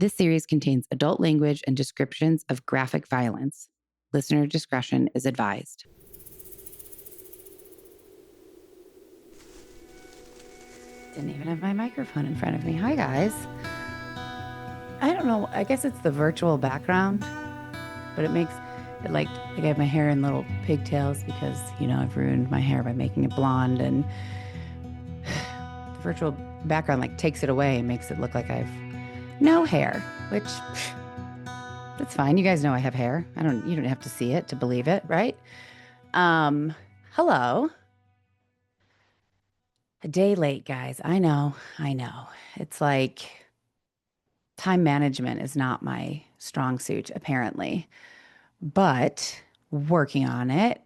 This series contains adult language and descriptions of graphic violence. Listener discretion is advised. Didn't even have my microphone in front of me. Hi, guys. I don't know. I guess it's the virtual background, but it makes it like I have my hair in little pigtails because, I've ruined my hair by making it blonde, and the virtual background takes it away and makes it look like I've no hair, which that's fine. You guys know I have hair. You don't have to see it to believe it, right? Hello. A day late, guys. I know. It's like time management is not my strong suit, apparently, but working on it,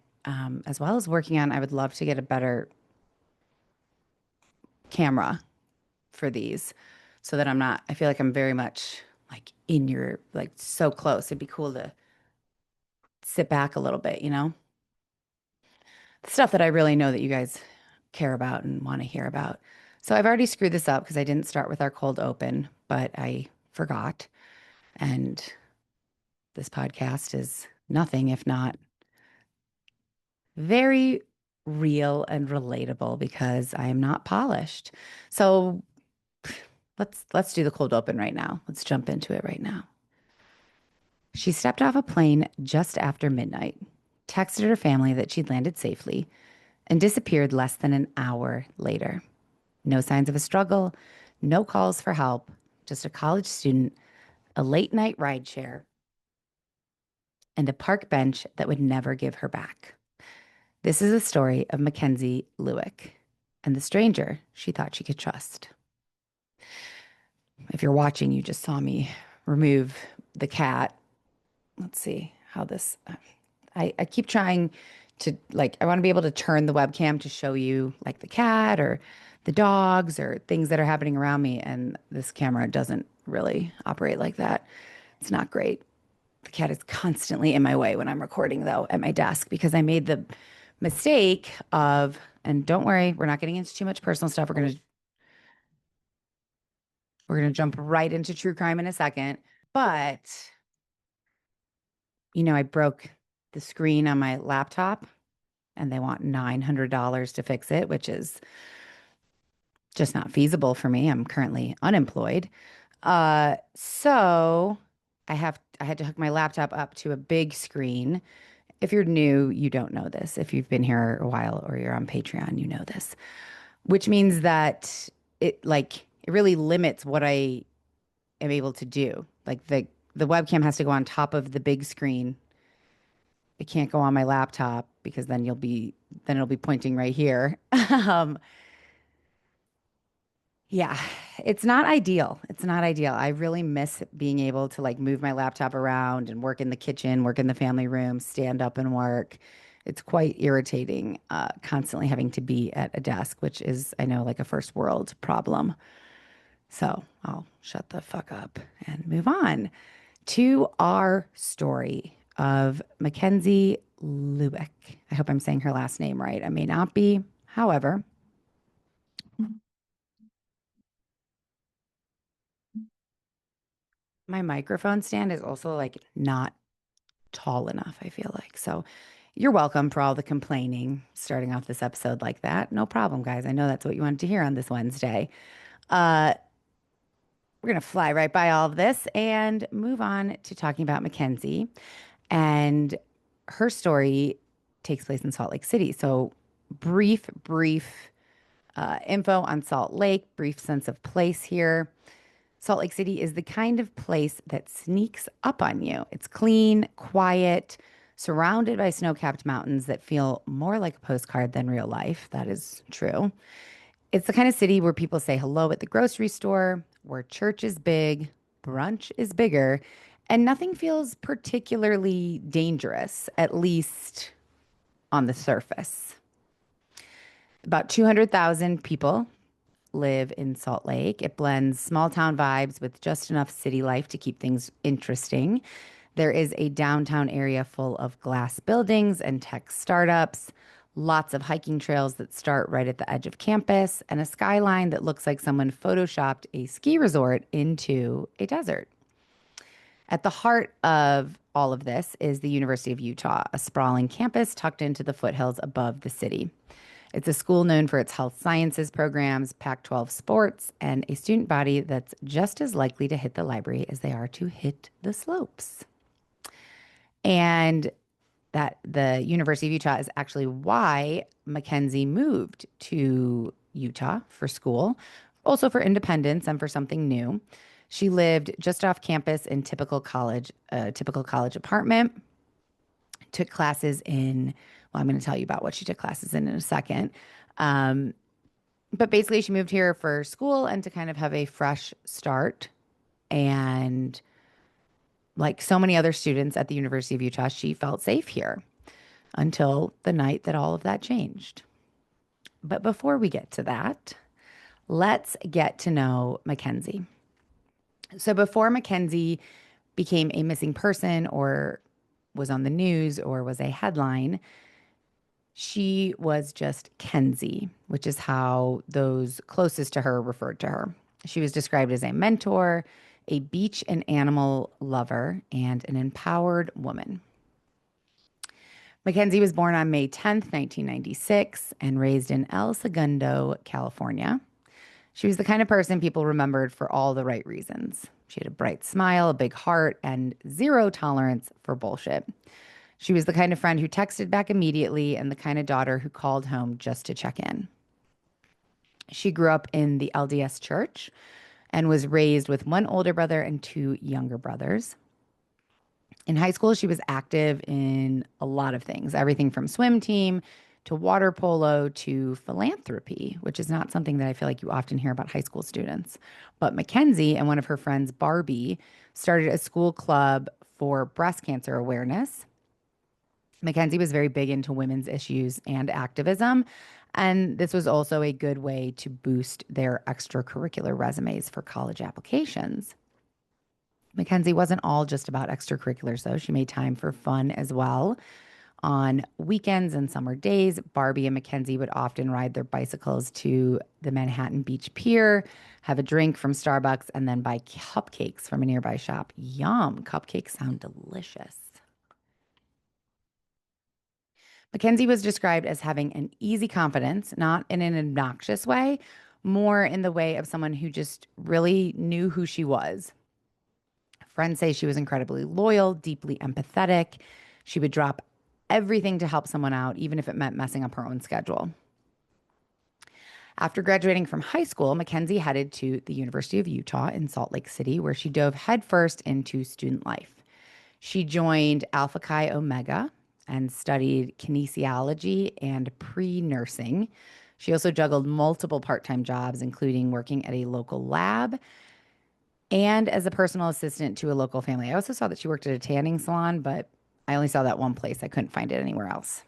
as well as working on, I would love to get a better camera for these so that I feel like I'm very much in your, so close. It'd be cool to sit back a little bit, The stuff that I really know that you guys care about and want to hear about. So I've already screwed this up because I didn't start with our cold open, but I forgot. And this podcast is nothing if not very real and relatable because I am not polished. So let's do the cold open right now. Let's jump into it right now. She stepped off a plane just after midnight, texted her family that she'd landed safely, and disappeared less than an hour later. No signs of a struggle, no calls for help, just a college student, a late night rideshare, and a park bench that would never give her back. This is the story of Mackenzie Lueck and the stranger she thought she could trust. If you're watching, you just saw me remove the cat. Let's see how this, I keep trying to I want to be able to turn the webcam to show you the cat or the dogs or things that are happening around me. And this camera doesn't really operate like that. It's not great. The cat is constantly in my way when I'm recording, though, at my desk because I made the mistake of, and don't worry, we're not getting into too much personal stuff. We're going to jump right into true crime in a second. But, I broke the screen on my laptop and they want $900 to fix it, which is just not feasible for me. I'm currently unemployed. So I had to hook my laptop up to a big screen. If you're new, you don't know this. If you've been here a while or you're on Patreon, you know this, which means that it really limits what I am able to do. The webcam has to go on top of the big screen. It can't go on my laptop because then it'll be pointing right here. Yeah, it's not ideal. It's not ideal. I really miss being able to move my laptop around and work in the kitchen, work in the family room, stand up and work. It's quite irritating, constantly having to be at a desk, which is, I know, a first world problem. So I'll shut the fuck up and move on to our story of Mackenzie Lueck. I hope I'm saying her last name right. I may not be. However, my microphone stand is also not tall enough, I feel like. So you're welcome for all the complaining starting off this episode like that. No problem, guys. I know that's what you wanted to hear on this Wednesday. We're going to fly right by all of this and move on to talking about Mackenzie. And her story takes place in Salt Lake City. So brief info on Salt Lake, brief sense of place here. Salt Lake City is the kind of place that sneaks up on you. It's clean, quiet, surrounded by snow-capped mountains that feel more like a postcard than real life. That is true. It's the kind of city where people say hello at the grocery store, where church is big, brunch is bigger, and nothing feels particularly dangerous, at least on the surface. About 200,000 people live in Salt Lake. It blends small town vibes with just enough city life to keep things interesting. There is a downtown area full of glass buildings and tech startups, lots of hiking trails that start right at the edge of campus, and a skyline that looks like someone photoshopped a ski resort into a desert. At the heart of all of this is the University of Utah, a sprawling campus tucked into the foothills above the city. It's a school known for its health sciences programs, Pac 12 sports, and a student body that's just as likely to hit the library as they are to hit the slopes. And that the University of Utah is actually why Mackenzie moved to Utah for school, also for independence and for something new. She lived just off campus in typical college apartment, took classes in, well, I'm going to tell you about what she took classes in a second. Um, but basically, she moved here for school and to kind of have a fresh start. And like so many other students at the University of Utah, she felt safe here until the night that all of that changed. But before we get to that, let's get to know Mackenzie. So before Mackenzie became a missing person or was on the news or was a headline, she was just Kenzie, which is how those closest to her referred to her. She was described as a mentor, a beach and animal lover, and an empowered woman. Mackenzie was born on May 10th, 1996, and raised in El Segundo, California. She was the kind of person people remembered for all the right reasons. She had a bright smile, a big heart, and zero tolerance for bullshit. She was the kind of friend who texted back immediately and the kind of daughter who called home just to check in. She grew up in the LDS church and was raised with one older brother and two younger brothers. In high school, she was active in a lot of things, everything from swim team to water polo to philanthropy, which is not something that I feel like you often hear about high school students. But Mackenzie and one of her friends, Barbie, started a school club for breast cancer awareness. Mackenzie was very big into women's issues and activism. And this was also a good way to boost their extracurricular resumes for college applications. Mackenzie wasn't all just about extracurriculars, though. She made time for fun as well. On weekends and summer days, Barbie and Mackenzie would often ride their bicycles to the Manhattan Beach Pier, have a drink from Starbucks, and then buy cupcakes from a nearby shop. Yum, cupcakes sound delicious. Mackenzie was described as having an easy confidence, not in an obnoxious way, more in the way of someone who just really knew who she was. Friends say she was incredibly loyal, deeply empathetic. She would drop everything to help someone out, even if it meant messing up her own schedule. After graduating from high school, Mackenzie headed to the University of Utah in Salt Lake City, where she dove headfirst into student life. She joined Alpha Chi Omega and studied kinesiology and pre-nursing. She also juggled multiple part-time jobs, including working at a local lab and as a personal assistant to a local family. I also saw that she worked at a tanning salon, but I only saw that one place. I couldn't find it anywhere else.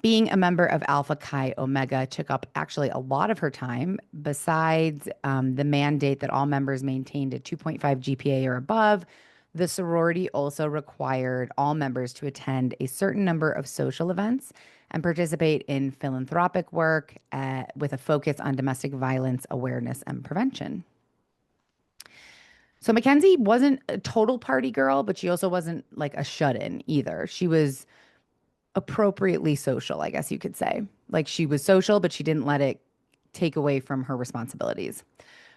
Being a member of Alpha Chi Omega took up actually a lot of her time. Besides the mandate that all members maintained a 2.5 GPA or above, the sorority also required all members to attend a certain number of social events and participate in philanthropic work with a focus on domestic violence awareness and prevention. So Mackenzie wasn't a total party girl, but she also wasn't like a shut-in either. She was appropriately social, I guess you could say. Like she was social, but she didn't let it take away from her responsibilities.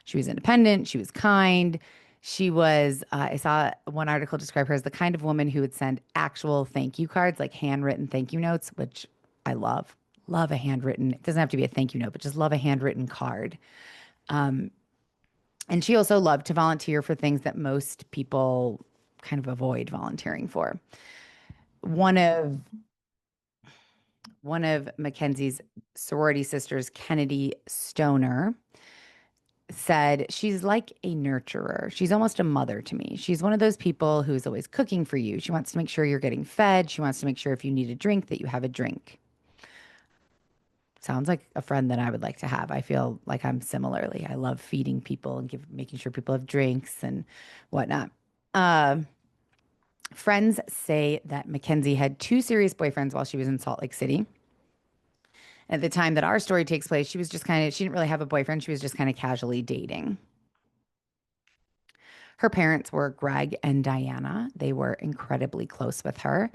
She was independent. She was kind. She was, I saw one article describe her as the kind of woman who would send actual thank you cards, like handwritten thank you notes, which I love. Love a handwritten, it doesn't have to be a thank you note, but just love a handwritten card. And she also loved to volunteer for things that most people kind of avoid volunteering for. One of one of Mackenzie's sorority sisters, Kennedy Stoner, said she's like a nurturer. She's almost a mother to me. She's one of those people who's always cooking for you. She wants to make sure you're getting fed. She wants to make sure if you need a drink that you have a drink. Sounds like a friend that I would like to have. I feel like I'm similarly. I love feeding people and making sure people have drinks and whatnot. Uh, Friends say that Mackenzie had two serious boyfriends while she was in Salt Lake City. At the time that our story takes place, she was just kind of, she didn't really have a boyfriend. She was just kind of casually dating. Her parents were Greg and Diana. They were incredibly close with her.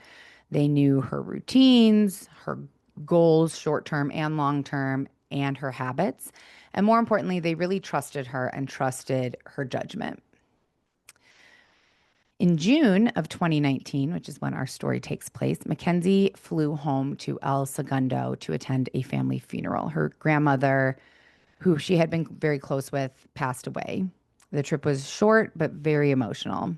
They knew her routines, her goals, short term and long term, and her habits. And more importantly, they really trusted her and trusted her judgment. In June of 2019, which is when our story takes place, Mackenzie flew home to El Segundo to attend a family funeral. Her grandmother, who she had been very close with, passed away. The trip was short, but very emotional.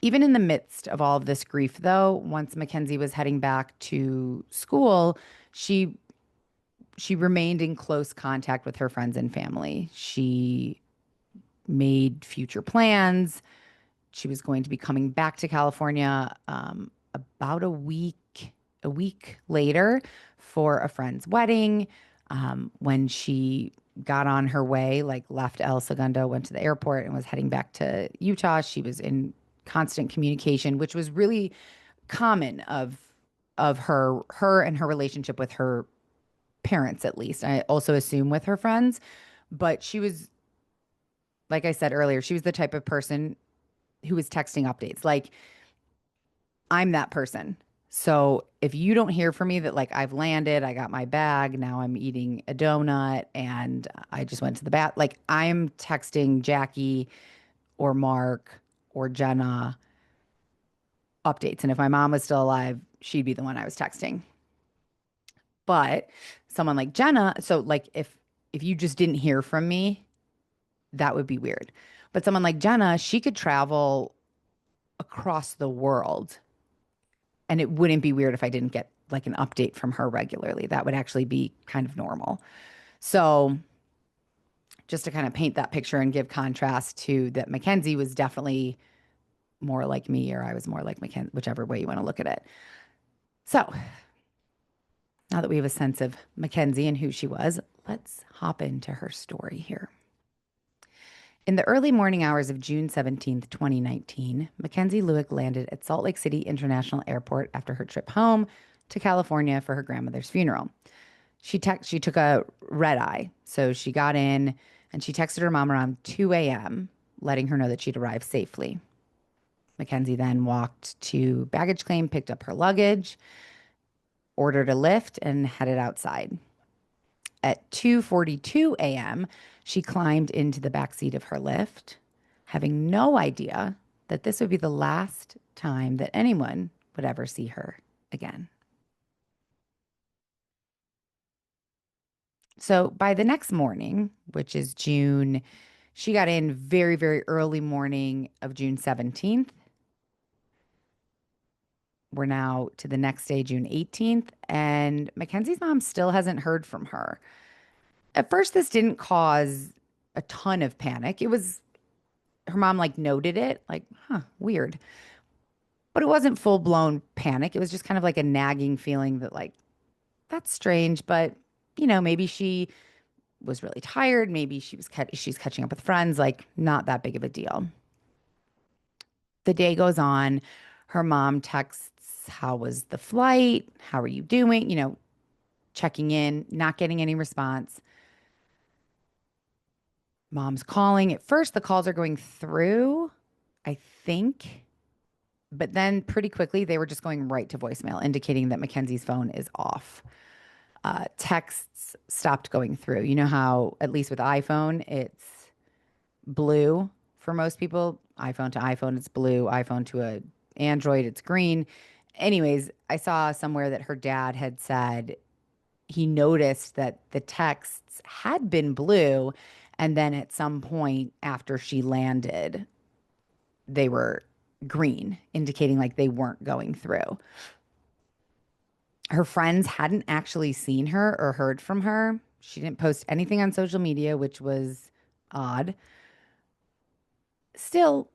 Even in the midst of all of this grief, though, once Mackenzie was heading back to school, she she remained in close contact with her friends and family. She made future plans. She was going to be coming back to California about a week later for a friend's wedding. When she got on her way, like left El Segundo, went to the airport, and was heading back to Utah, she was in constant communication, which was really common of her and her relationship with her parents, at least. I also assume with her friends, but she was, like I said earlier, she was the type of person who was texting updates. Like, I'm that person. So if you don't hear from me that like I've landed, I got my bag, now I'm eating a donut and I just went to the bath, like I'm texting Jackie or Mark or Jenna updates. And if my mom was still alive, she'd be the one I was texting. But someone like Jenna, so like if you just didn't hear from me, that would be weird. But someone like Jenna, she could travel across the world and it wouldn't be weird if I didn't get like an update from her regularly. That would actually be kind of normal. So, just to kind of paint that picture and give contrast to that, Mackenzie was definitely more like me, or I was more like Mackenzie, whichever way you want to look at it. So, now that we have a sense of Mackenzie and who she was, let's hop into her story here. In the early morning hours of June 17th, 2019, Mackenzie Lueck landed at Salt Lake City International Airport after her trip home to California for her grandmother's funeral. She took a red eye, so she got in and she texted her mom around 2 a.m., letting her know that she'd arrived safely. Mackenzie then walked to baggage claim, picked up her luggage, ordered a Lyft, and headed outside. At 2:42 a.m., she climbed into the back seat of her Lyft, having no idea that this would be the last time that anyone would ever see her again. So by the next morning, which is June, she got in very, very early morning of June 17th. We're now to the next day, June 18th, and Mackenzie's mom still hasn't heard from her. At first, this didn't cause a ton of panic. It was her mom like noted it, like, huh, weird. But it wasn't full blown panic. It was just kind of like a nagging feeling that, like, that's strange, but maybe she was really tired. Maybe she's catching up with friends, like, not that big of a deal. The day goes on. Her mom texts, how was the flight? How are you doing? Checking in, not getting any response. Mom's calling. At first, the calls are going through, I think. But then pretty quickly, they were just going right to voicemail, indicating that Mackenzie's phone is off. Texts stopped going through. You know how, at least with iPhone, it's blue for most people. iPhone to iPhone, it's blue. iPhone to a Android, it's green. Anyways, I saw somewhere that her dad had said he noticed that the texts had been blue, and then at some point after she landed, they were green, indicating like they weren't going through. Her friends hadn't actually seen her or heard from her. She didn't post anything on social media, which was odd. Still,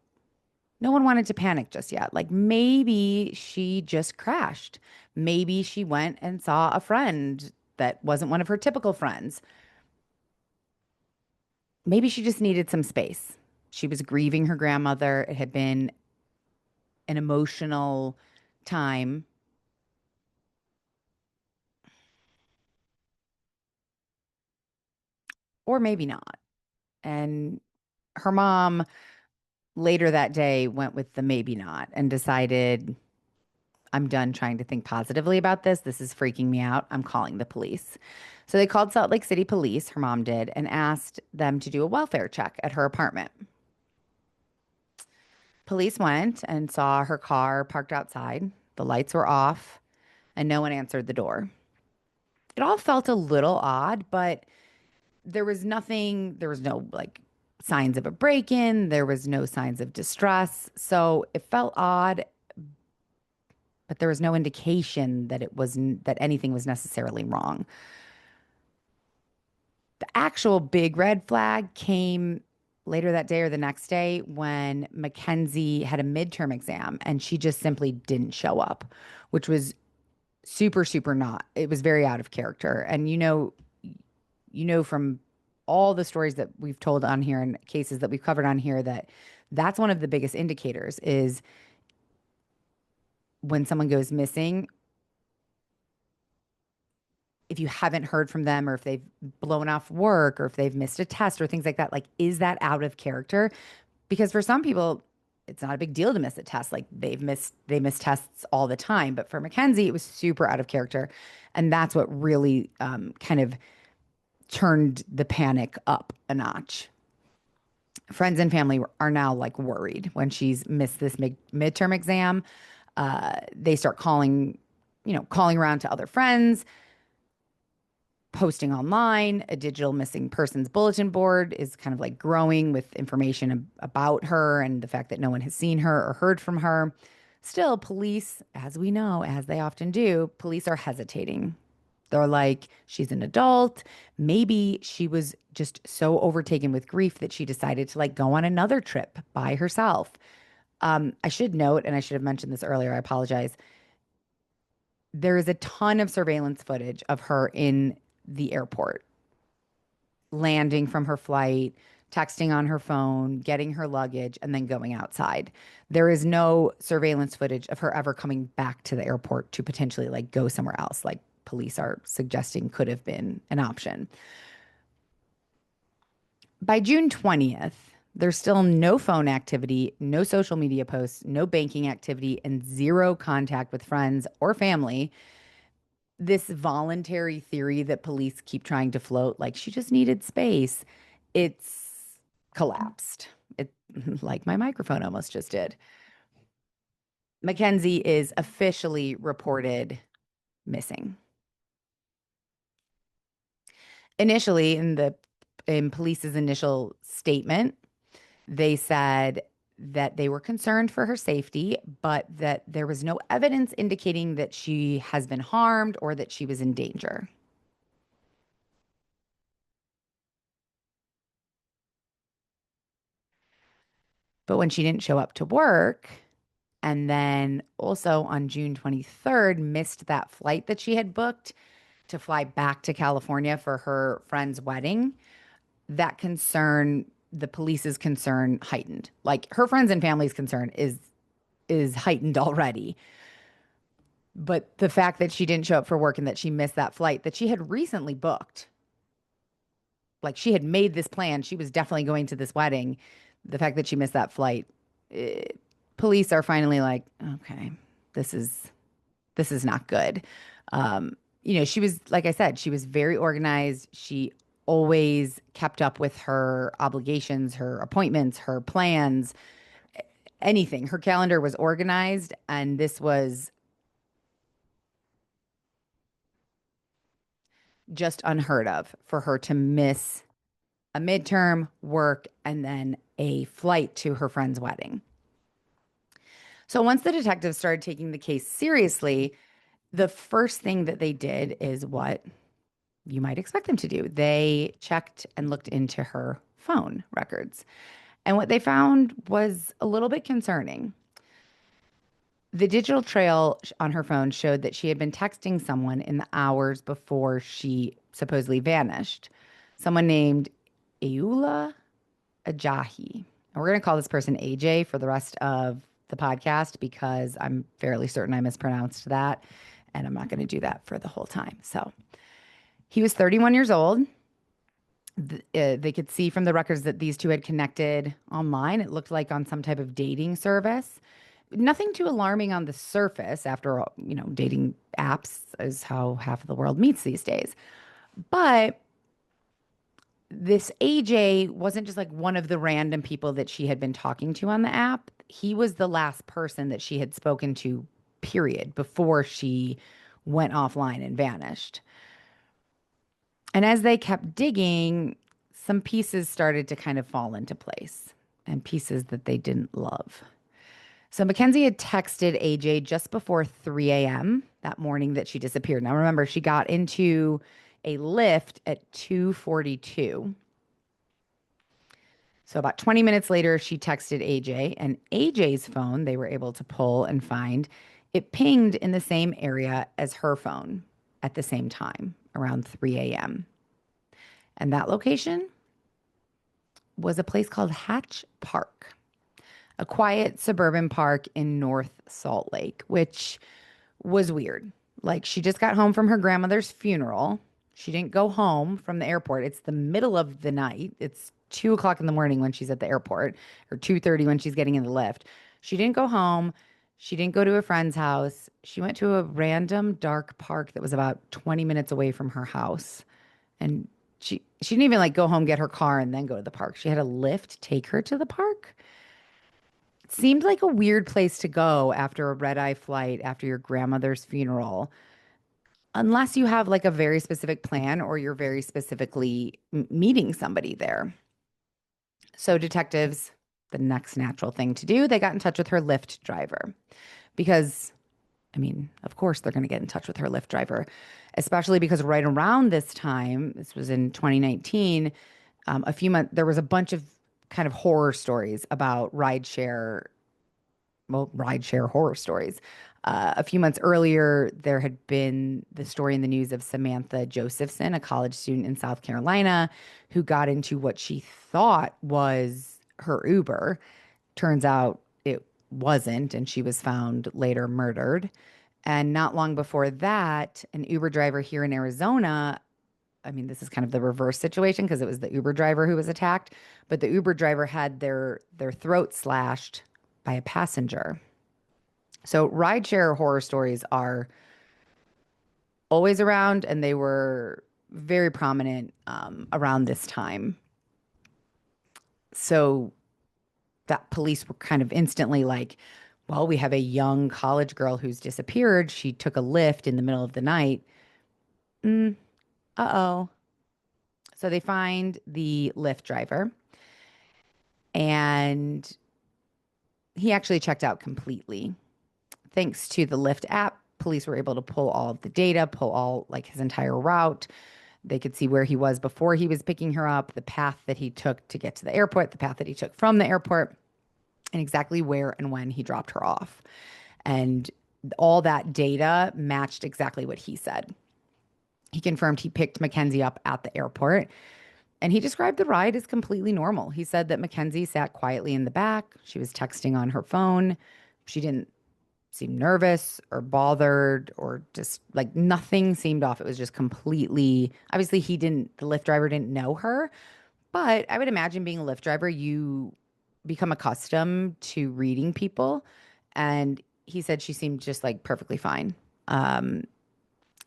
no one wanted to panic just yet. Like maybe she just crashed. Maybe she went and saw a friend that wasn't one of her typical friends. Maybe she just needed some space. She was grieving her grandmother. It had been an emotional time, or maybe not. And Her mom later that day went with the maybe not and decided, I'm done trying to think positively about this. This is freaking me out. I'm calling the police. So they called Salt Lake City police, her mom did, and asked them to do a welfare check at her apartment. Police went and saw her car parked outside. The lights were off, and no one answered the door. It all felt a little odd, but there was nothing, there was no like signs of a break in, there was no signs of distress. So it felt odd, but there was no indication that that anything was necessarily wrong. The actual big red flag came later that day or the next day when Mackenzie had a midterm exam and she just simply didn't show up, which was super, super not. It was very out of character. And from all the stories that we've told on here and cases that we've covered on here that that's one of the biggest indicators is when someone goes missing, if you haven't heard from them or if they've blown off work or if they've missed a test or things like that, like, is that out of character? Because for some people, it's not a big deal to miss a test. Like they miss tests all the time. But for Mackenzie, it was super out of character. And that's what really kind of turned the panic up a notch. Friends and family are now like worried when she's missed this midterm exam. They start calling around to other friends, posting online. A digital missing persons bulletin board is kind of like growing with information about her and the fact that no one has seen her or heard from her. Still, police, as we know, as they often do, police are hesitating. They're like, she's an adult. Maybe she was just so overtaken with grief that she decided to like go on another trip by herself. I should note, and I should have mentioned this earlier, I apologize. There is a ton of surveillance footage of her in the airport, landing from her flight, texting on her phone, getting her luggage, and then going outside. There is no surveillance footage of her ever coming back to the airport to potentially like go somewhere else, like police are suggesting could have been an option. By June 20th, there's still no phone activity, no social media posts, no banking activity, and zero contact with friends or family. This voluntary theory that police keep trying to float, like she just needed space, it's collapsed. It like my microphone almost just did. Mackenzie is officially reported missing. Initially, in police's initial statement, they said that they were concerned for her safety, but that there was no evidence indicating that she has been harmed or that she was in danger. But when she didn't show up to work, and then also on June 23rd, missed that flight that she had booked to fly back to California for her friend's wedding, that concern, the police's concern heightened. Like her friends and family's concern is heightened already. But the fact that she didn't show up for work and that she missed that flight that she had recently booked, like she had made this plan, she was definitely going to this wedding. The fact that she missed that flight, eh, police are finally like, okay, this is this is not good. She was, like I said, she was very organized. She always kept up with her obligations, her appointments, her plans, anything. Her calendar was organized, and this was just unheard of for her to miss a midterm, work, and then a flight to her friend's wedding. So once the detectives started taking the case seriously, the first thing that they did is what you might expect them to do. They checked and looked into her phone records. And what they found was a little bit concerning. The digital trail on her phone showed that she had been texting someone in the hours before she supposedly vanished. Someone named Eula Ajahi. And we're going to call this person AJ for the rest of the podcast because I'm fairly certain I mispronounced that. And I'm not going to do that for the whole time. So he was 31 years old. They could see from the records that these two had connected online. It looked like on some type of dating service. Nothing too alarming on the surface. After all, dating apps is how half of the world meets these days. But this AJ wasn't just like one of the random people that she had been talking to on the app. He was the last person that she had spoken to, period, before she went offline and vanished. And as they kept digging, some pieces started to kind of fall into place and pieces that they didn't love. So Mackenzie had texted AJ just before 3 a.m. that morning that she disappeared. Now remember, she got into a Lyft at 2:42. So about 20 minutes later, she texted AJ, and AJ's phone, they were able to pull and find, it pinged in the same area as her phone at the same time, around 3 a.m. And that location was a place called Hatch Park, a quiet suburban park in North Salt Lake, which was weird. Like she just got home from her grandmother's funeral. She didn't go home from the airport. It's the middle of the night. It's 2 o'clock in the morning when she's at the airport, or 2:30 when she's getting in the lift. She didn't go home. She didn't go to a friend's house. She went to a random dark park that was about 20 minutes away from her house. And she didn't even like go home, get her car, and then go to the park. She had a Lyft take her to the park. It seemed like a weird place to go after a red eye flight, after your grandmother's funeral, unless you have like a very specific plan or you're very specifically meeting somebody there. So detectives, the next natural thing to do, they got in touch with her Lyft driver because, I mean, of course they're going to get in touch with her Lyft driver, especially because right around this time, this was in 2019, a few months, there was a bunch of kind of horror stories about rideshare horror stories. A few months earlier, there had been the story in the news of Samantha Josephson, a college student in South Carolina, who got into what she thought was her Uber. Turns out it wasn't, and she was found later murdered. And not long before that, an Uber driver here in Arizona, I mean, this is kind of the reverse situation because it was the Uber driver who was attacked, but the Uber driver had their throat slashed by a passenger. So rideshare horror stories are always around, and they were very prominent around this time. So that police were kind of instantly like, well, we have a young college girl who's disappeared. She took a Lyft in the middle of the night. Mm, uh-oh. So they find the Lyft driver, and he actually checked out completely. Thanks to the Lyft app, police were able to pull all of the data, pull all like his entire route. They could see where he was before he was picking her up, the path that he took to get to the airport, the path that he took from the airport, and exactly where and when he dropped her off. And all that data matched exactly what he said. He confirmed he picked Mackenzie up at the airport, and he described the ride as completely normal. He said that Mackenzie sat quietly in the back. She was texting on her phone. She didn't seem nervous or bothered, or just like nothing seemed off. It was just completely, obviously the Lyft driver didn't know her, but I would imagine being a Lyft driver, you become accustomed to reading people. And he said she seemed just like perfectly fine. Um,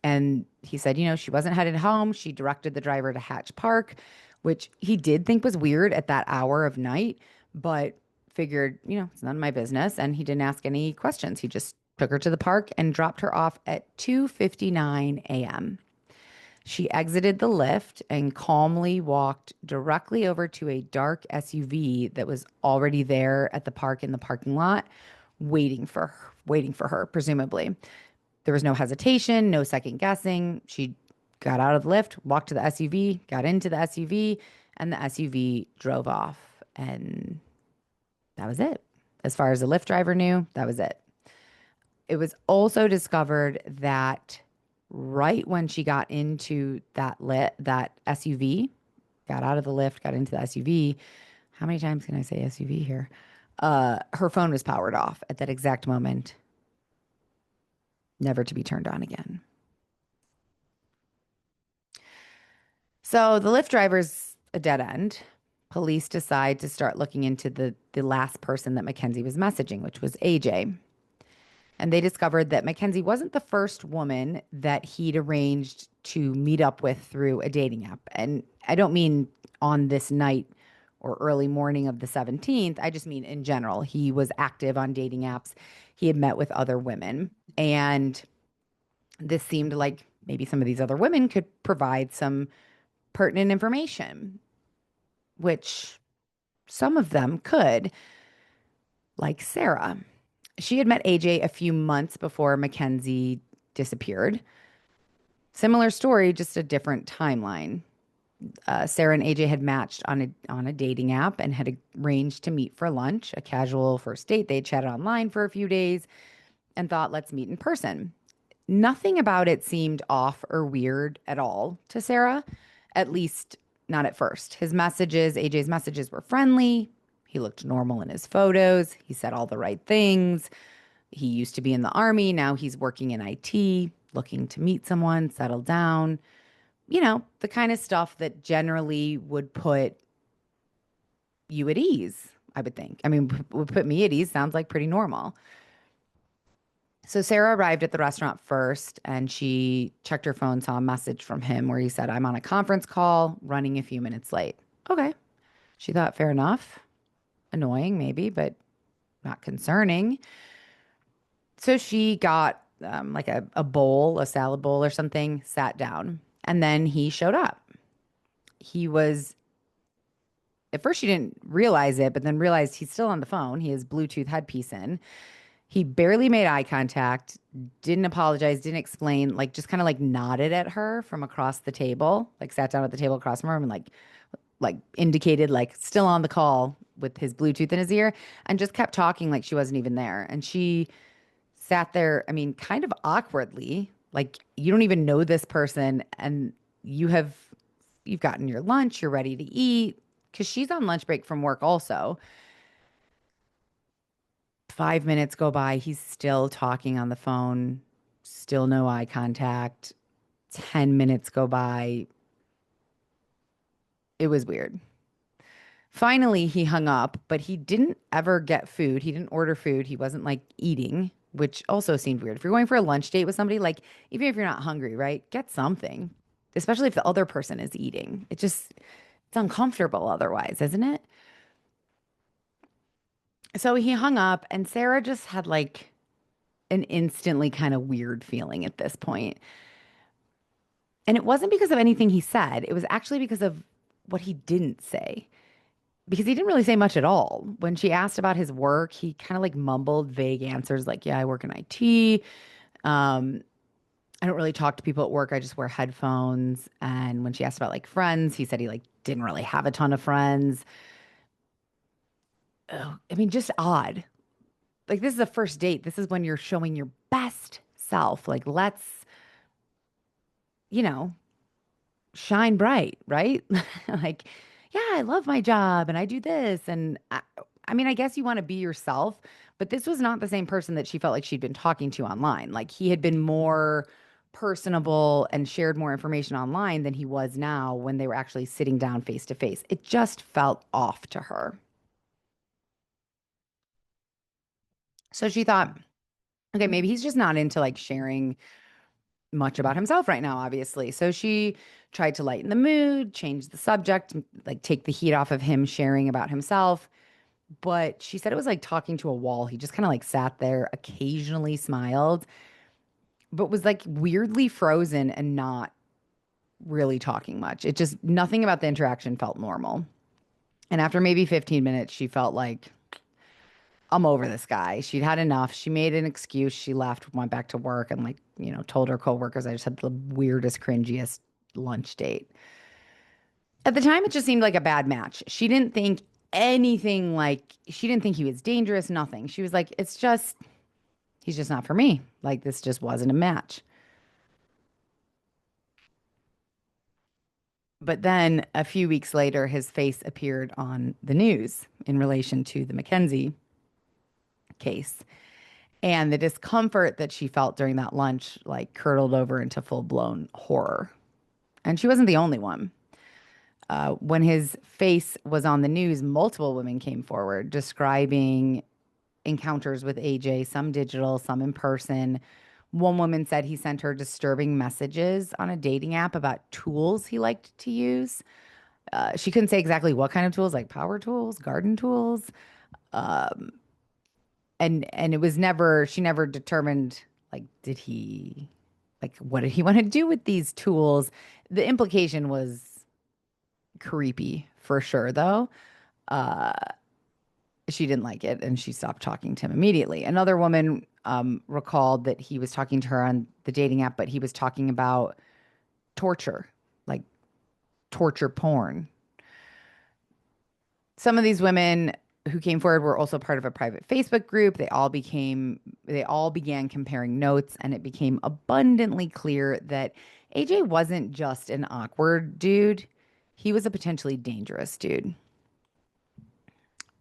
and he said, she wasn't headed home. She directed the driver to Hatch Park, which he did think was weird at that hour of night, but figured, it's none of my business. And he didn't ask any questions. He just took her to the park and dropped her off at 2:59 a.m. She exited the lift and calmly walked directly over to a dark SUV that was already there at the park in the parking lot, waiting for her, presumably. There was no hesitation, no second guessing. She got out of the lift, walked to the SUV, got into the SUV, and the SUV drove off. And that was it. As far as the Lyft driver knew, that was it. It was also discovered that right when she got into that SUV, got out of the lift, got into the SUV. How many times can I say SUV here? Her phone was powered off at that exact moment, never to be turned on again. So the Lyft drivers, a dead end. Police decide to start looking into the last person that Mackenzie was messaging, which was AJ. And they discovered that Mackenzie wasn't the first woman that he'd arranged to meet up with through a dating app. And I don't mean on this night or early morning of the 17th. I just mean in general. He was active on dating apps. He had met with other women. And this seemed like maybe some of these other women could provide some pertinent information, which some of them could, like Sarah. She had met AJ a few months before Mackenzie disappeared. Similar story, just a different timeline. Sarah and AJ had matched on a dating app and had arranged to meet for lunch, a casual first date. They chatted online for a few days and thought, let's meet in person. Nothing about it seemed off or weird at all to Sarah, at least not at first. AJ's messages were friendly. He looked normal in his photos. He said all the right things. He used to be in the army. Now he's working in IT, looking to meet someone, settle down. You know, the kind of stuff that generally would put you at ease, I would think. I mean, would put me at ease. Sounds like pretty normal. So Sarah arrived at the restaurant first and she checked her phone, saw a message from him where he said, I'm on a conference call, running a few minutes late. Okay. She thought, fair enough. Annoying, maybe, but not concerning. So she got like a bowl, a salad bowl or something, sat down, and then he showed up. He was, at first she didn't realize it, but then realized he's still on the phone. He has Bluetooth headpiece in. He barely made eye contact, didn't apologize, didn't explain, like just kind of like nodded at her from across the table, like sat down at the table across from her and like indicated like still on the call with his Bluetooth in his ear and just kept talking like she wasn't even there. And she sat there, I mean, kind of awkwardly, like you don't even know this person and you've gotten your lunch, you're ready to eat because she's on lunch break from work also. 5 minutes go by, he's still talking on the phone, still no eye contact. 10 minutes go by. It was weird. Finally, he hung up, but he didn't ever get food. He didn't order food. He wasn't like eating, which also seemed weird. If you're going for a lunch date with somebody, like even if you're not hungry, right? Get something, especially if the other person is eating. It's uncomfortable otherwise, isn't it? So he hung up, and Sarah just had like an instantly kind of weird feeling at this point. And it wasn't because of anything he said, it was actually because of what he didn't say. Because he didn't really say much at all. When she asked about his work, he kind of like mumbled vague answers like, yeah, I work in IT. Um, I don't really talk to people at work. I just wear headphones. And when she asked about like friends, he said he like didn't really have a ton of friends. Ugh, I mean, just odd. Like this is a first date. This is when you're showing your best self. Like let's, you know, shine bright, right? Like, yeah, I love my job and I do this. And I mean, I guess you want to be yourself, but this was not the same person that she felt like she'd been talking to online. Like he had been more personable and shared more information online than he was now when they were actually sitting down face to face. It just felt off to her. So she thought, okay, maybe he's just not into like sharing much about himself right now, obviously. So she tried to lighten the mood, change the subject, like take the heat off of him sharing about himself. But she said it was like talking to a wall. He just kind of like sat there, occasionally smiled, but was like weirdly frozen and not really talking much. It just, nothing about the interaction felt normal. And after maybe 15 minutes, she felt like, I'm over this guy. She'd had enough. She made an excuse. She left, went back to work, and like, told her coworkers I just had the weirdest, cringiest lunch date. At the time, it just seemed like a bad match. She didn't think anything like, she didn't think he was dangerous, nothing. She was like, it's just, he's just not for me. Like, this just wasn't a match. But then a few weeks later, his face appeared on the news in relation to the Mackenzie case. And the discomfort that she felt during that lunch, like, curdled over into full blown horror. And she wasn't the only one. When his face was on the news, multiple women came forward describing encounters with AJ, some digital, some in person. One woman said he sent her disturbing messages on a dating app about tools he liked to use. She couldn't say exactly what kind of tools, like power tools, garden tools. And it was never, she never determined, like, did he, like, what did he want to do with these tools? The implication was creepy for sure, though. Uh, she didn't like it and she stopped talking to him immediately. Another woman recalled that he was talking to her on the dating app, but he was talking about torture, like torture porn. Some of these women who came forward were also part of a private Facebook group. They all began comparing notes, and it became abundantly clear that AJ wasn't just an awkward dude. He was a potentially dangerous dude.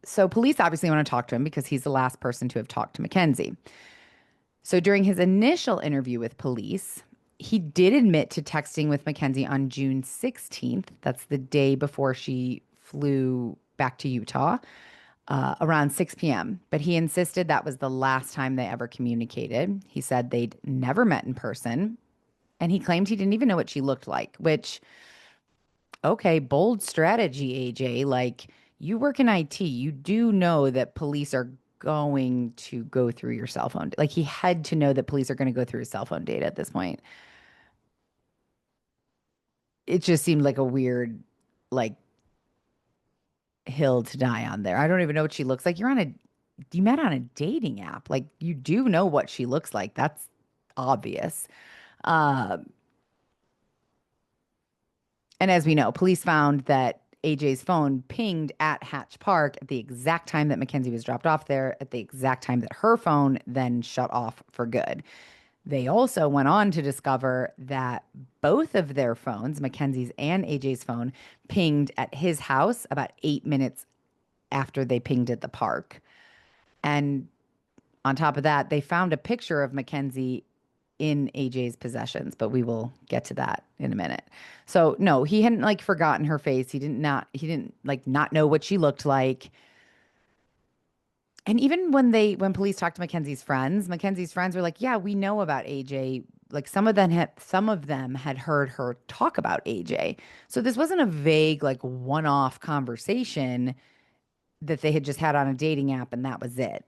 So police obviously want to talk to him because he's the last person to have talked to Mackenzie. So during his initial interview with police, he did admit to texting with Mackenzie on June 16th. That's the day before she flew back to Utah, around 6 p.m. But he insisted that was the last time they ever communicated. He said they'd never met in person. And he claimed he didn't even know what she looked like, which, okay, bold strategy, AJ. Like, you work in IT, you do know that police are going to go through your cell phone. Like, he had to know that police are going to go through his cell phone data at this point. It just seemed like a weird, like, hill to die on there. I don't even know what she looks like. You met on a dating app. Like, you do know what she looks like. That's obvious. Um, And as we know, police found that AJ's phone pinged at Hatch Park at the exact time that Mackenzie was dropped off there, at the exact time that her phone then shut off for good. They also went on to discover that both of their phones, Mackenzie's and AJ's phone, pinged at his house about 8 minutes after they pinged at the park. And on top of that, they found a picture of Mackenzie in AJ's possessions, but we will get to that in a minute. So no, he hadn't like forgotten her face. He didn't like not know what she looked like. And even when police talked to Mackenzie's friends were like, "Yeah, we know about AJ." Like some of them had heard her talk about AJ. So this wasn't a vague like one-off conversation that they had just had on a dating app and that was it.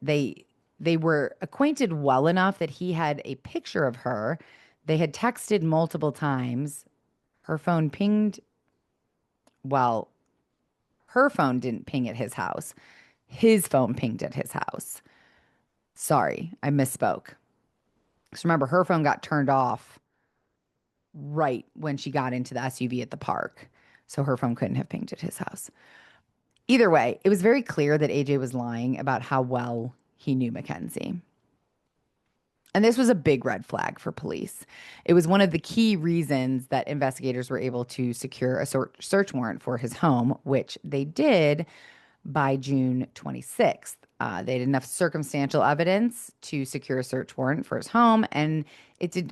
They were acquainted well enough that he had a picture of her. They had texted multiple times. Her phone pinged. Well, her phone didn't ping at his house. His phone pinged at his house. Sorry, I misspoke. So remember, her phone got turned off right when she got into the SUV at the park. So her phone couldn't have pinged at his house. Either way, it was very clear that AJ was lying about how well he knew Mackenzie. And this was a big red flag for police. It was one of the key reasons that investigators were able to secure a search warrant for his home, which they did by June 26th. They had enough circumstantial evidence to secure a search warrant for his home. And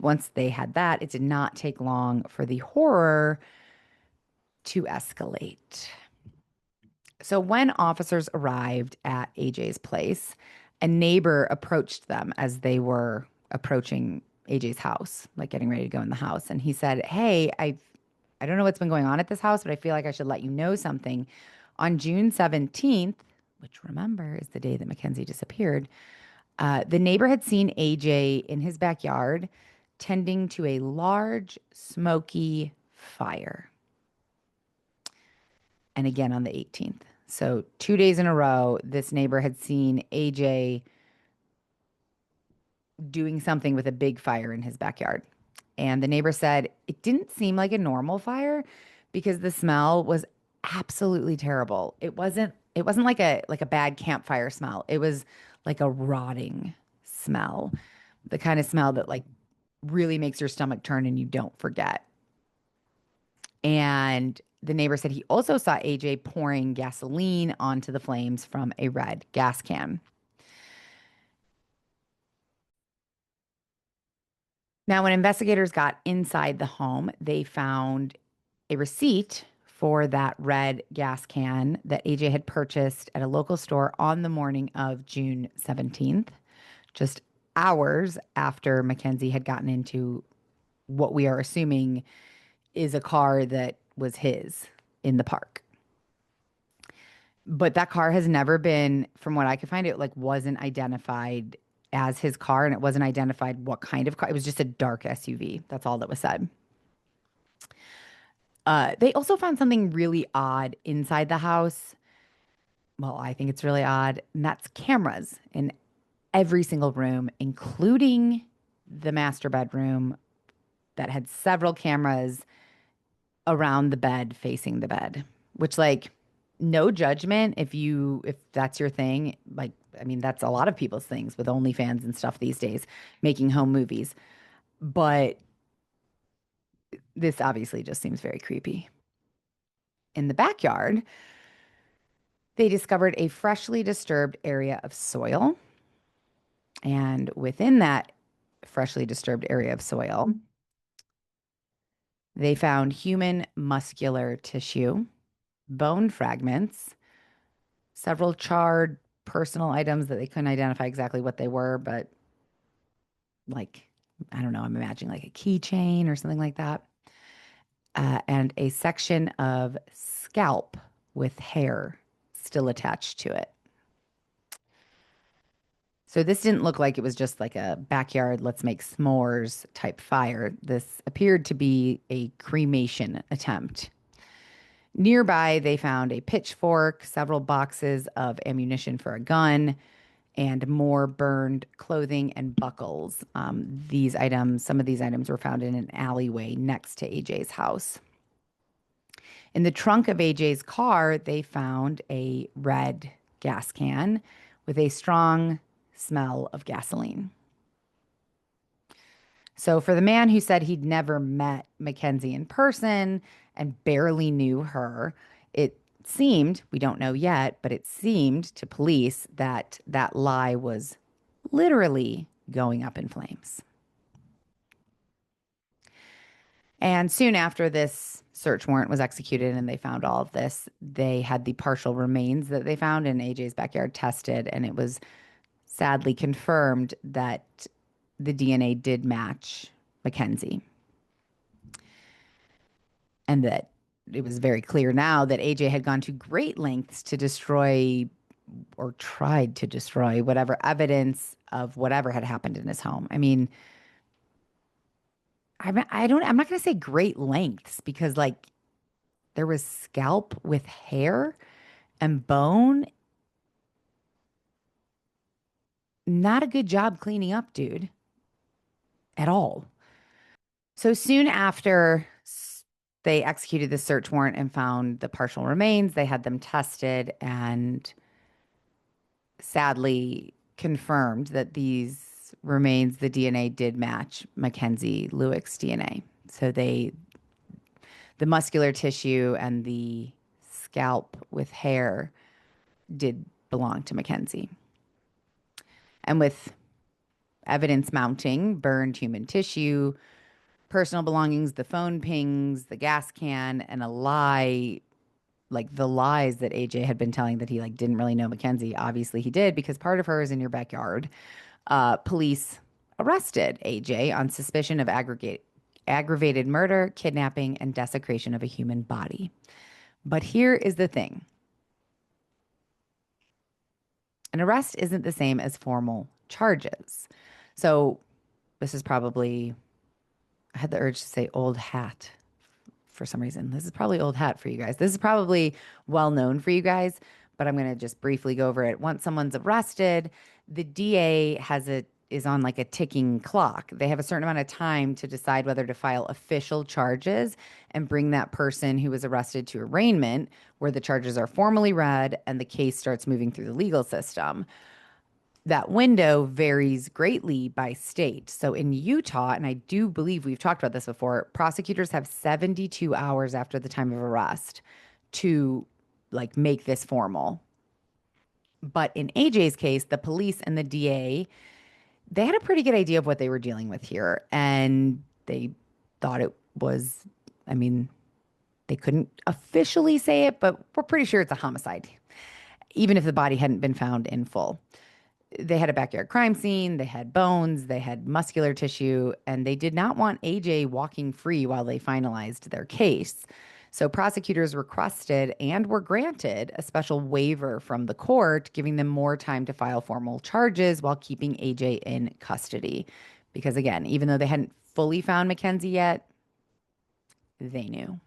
once they had that, it did not take long for the horror to escalate. So when officers arrived at AJ's place, a neighbor approached them as they were approaching AJ's house, like getting ready to go in the house. And he said, "Hey, I don't know what's been going on at this house, but I feel like I should let you know something. On June 17th, which remember is the day that Mackenzie disappeared, the neighbor had seen AJ in his backyard tending to a large, smoky fire." And again on the 18th. So 2 days in a row, this neighbor had seen AJ doing something with a big fire in his backyard. And the neighbor said it didn't seem like a normal fire because the smell was absolutely terrible. It wasn't like a bad campfire smell. It was like a rotting smell. The kind of smell that like really makes your stomach turn and you don't forget. And the neighbor said he also saw AJ pouring gasoline onto the flames from a red gas can. Now, when investigators got inside the home, they found a receipt for that red gas can that AJ had purchased at a local store on the morning of June 17th, just hours after Mackenzie had gotten into what we are assuming is a car that was his in the park. But that car has never been, from what I could find, it like wasn't identified as his car, and it wasn't identified what kind of car. It was just a dark SUV. That's all that was said. They also found something really odd inside the house. Well, I think it's really odd, and that's cameras in every single room, including the master bedroom that had several cameras around the bed, facing the bed, which, like, no judgment if that's your thing. Like, I mean, that's a lot of people's things with OnlyFans and stuff these days, making home movies. But this obviously just seems very creepy. In the backyard, they discovered a freshly disturbed area of soil. And within that freshly disturbed area of soil, they found human muscular tissue, bone fragments, several charred personal items that they couldn't identify exactly what they were, but like, I don't know, I'm imagining like a keychain or something like that. And a section of scalp with hair still attached to it. So this didn't look like it was just like a backyard, let's make s'mores type fire. This appeared to be a cremation attempt. Nearby, they found a pitchfork, several boxes of ammunition for a gun, and more burned clothing and buckles. Some of these items were found in an alleyway next to AJ's house. In the trunk of AJ's car, they found a red gas can with a strong smell of gasoline. So, for the man who said he'd never met Mackenzie in person and barely knew her, it seemed, we don't know yet, but it seemed to police that that lie was literally going up in flames. And soon after this search warrant was executed and they found all of this, they had the partial remains that they found in AJ's backyard tested, and it was sadly confirmed that the DNA did match Mackenzie. And that it was very clear now that AJ had gone to great lengths to destroy or tried to destroy whatever evidence of whatever had happened in his home. I mean, I'm not going to say great lengths because like there was scalp with hair and bone. Not a good job cleaning up, dude, at all. So soon after they executed the search warrant and found the partial remains, they had them tested and sadly confirmed that these remains, the DNA did match Mackenzie Lueck's DNA. So the muscular tissue and the scalp with hair did belong to Mackenzie. And with evidence mounting, burned human tissue, personal belongings, the phone pings, the gas can, and a lie, like the lies that AJ had been telling that he like didn't really know Mackenzie. Obviously he did because part of her is in your backyard. Police arrested AJ on suspicion of aggravated murder, kidnapping, and desecration of a human body. But here is the thing. An arrest isn't the same as formal charges. So this is probably, I had the urge to say old hat for some reason. This is probably old hat for you guys. This is probably well known for you guys, but I'm going to just briefly go over it. Once someone's arrested, the DA is on like a ticking clock. They have a certain amount of time to decide whether to file official charges and bring that person who was arrested to arraignment, where the charges are formally read and the case starts moving through the legal system. That window varies greatly by state. So in Utah, and I do believe we've talked about this before, prosecutors have 72 hours after the time of arrest to like make this formal. But in AJ's case, the police and the DA, they had a pretty good idea of what they were dealing with here. And they thought it was, I mean, They couldn't officially say it, but we're pretty sure it's a homicide, even if the body hadn't been found in full. They had a backyard crime scene, they had bones, they had muscular tissue, and they did not want AJ walking free while they finalized their case. So prosecutors requested and were granted a special waiver from the court, giving them more time to file formal charges while keeping AJ in custody. Because again, even though they hadn't fully found Mackenzie yet, they knew.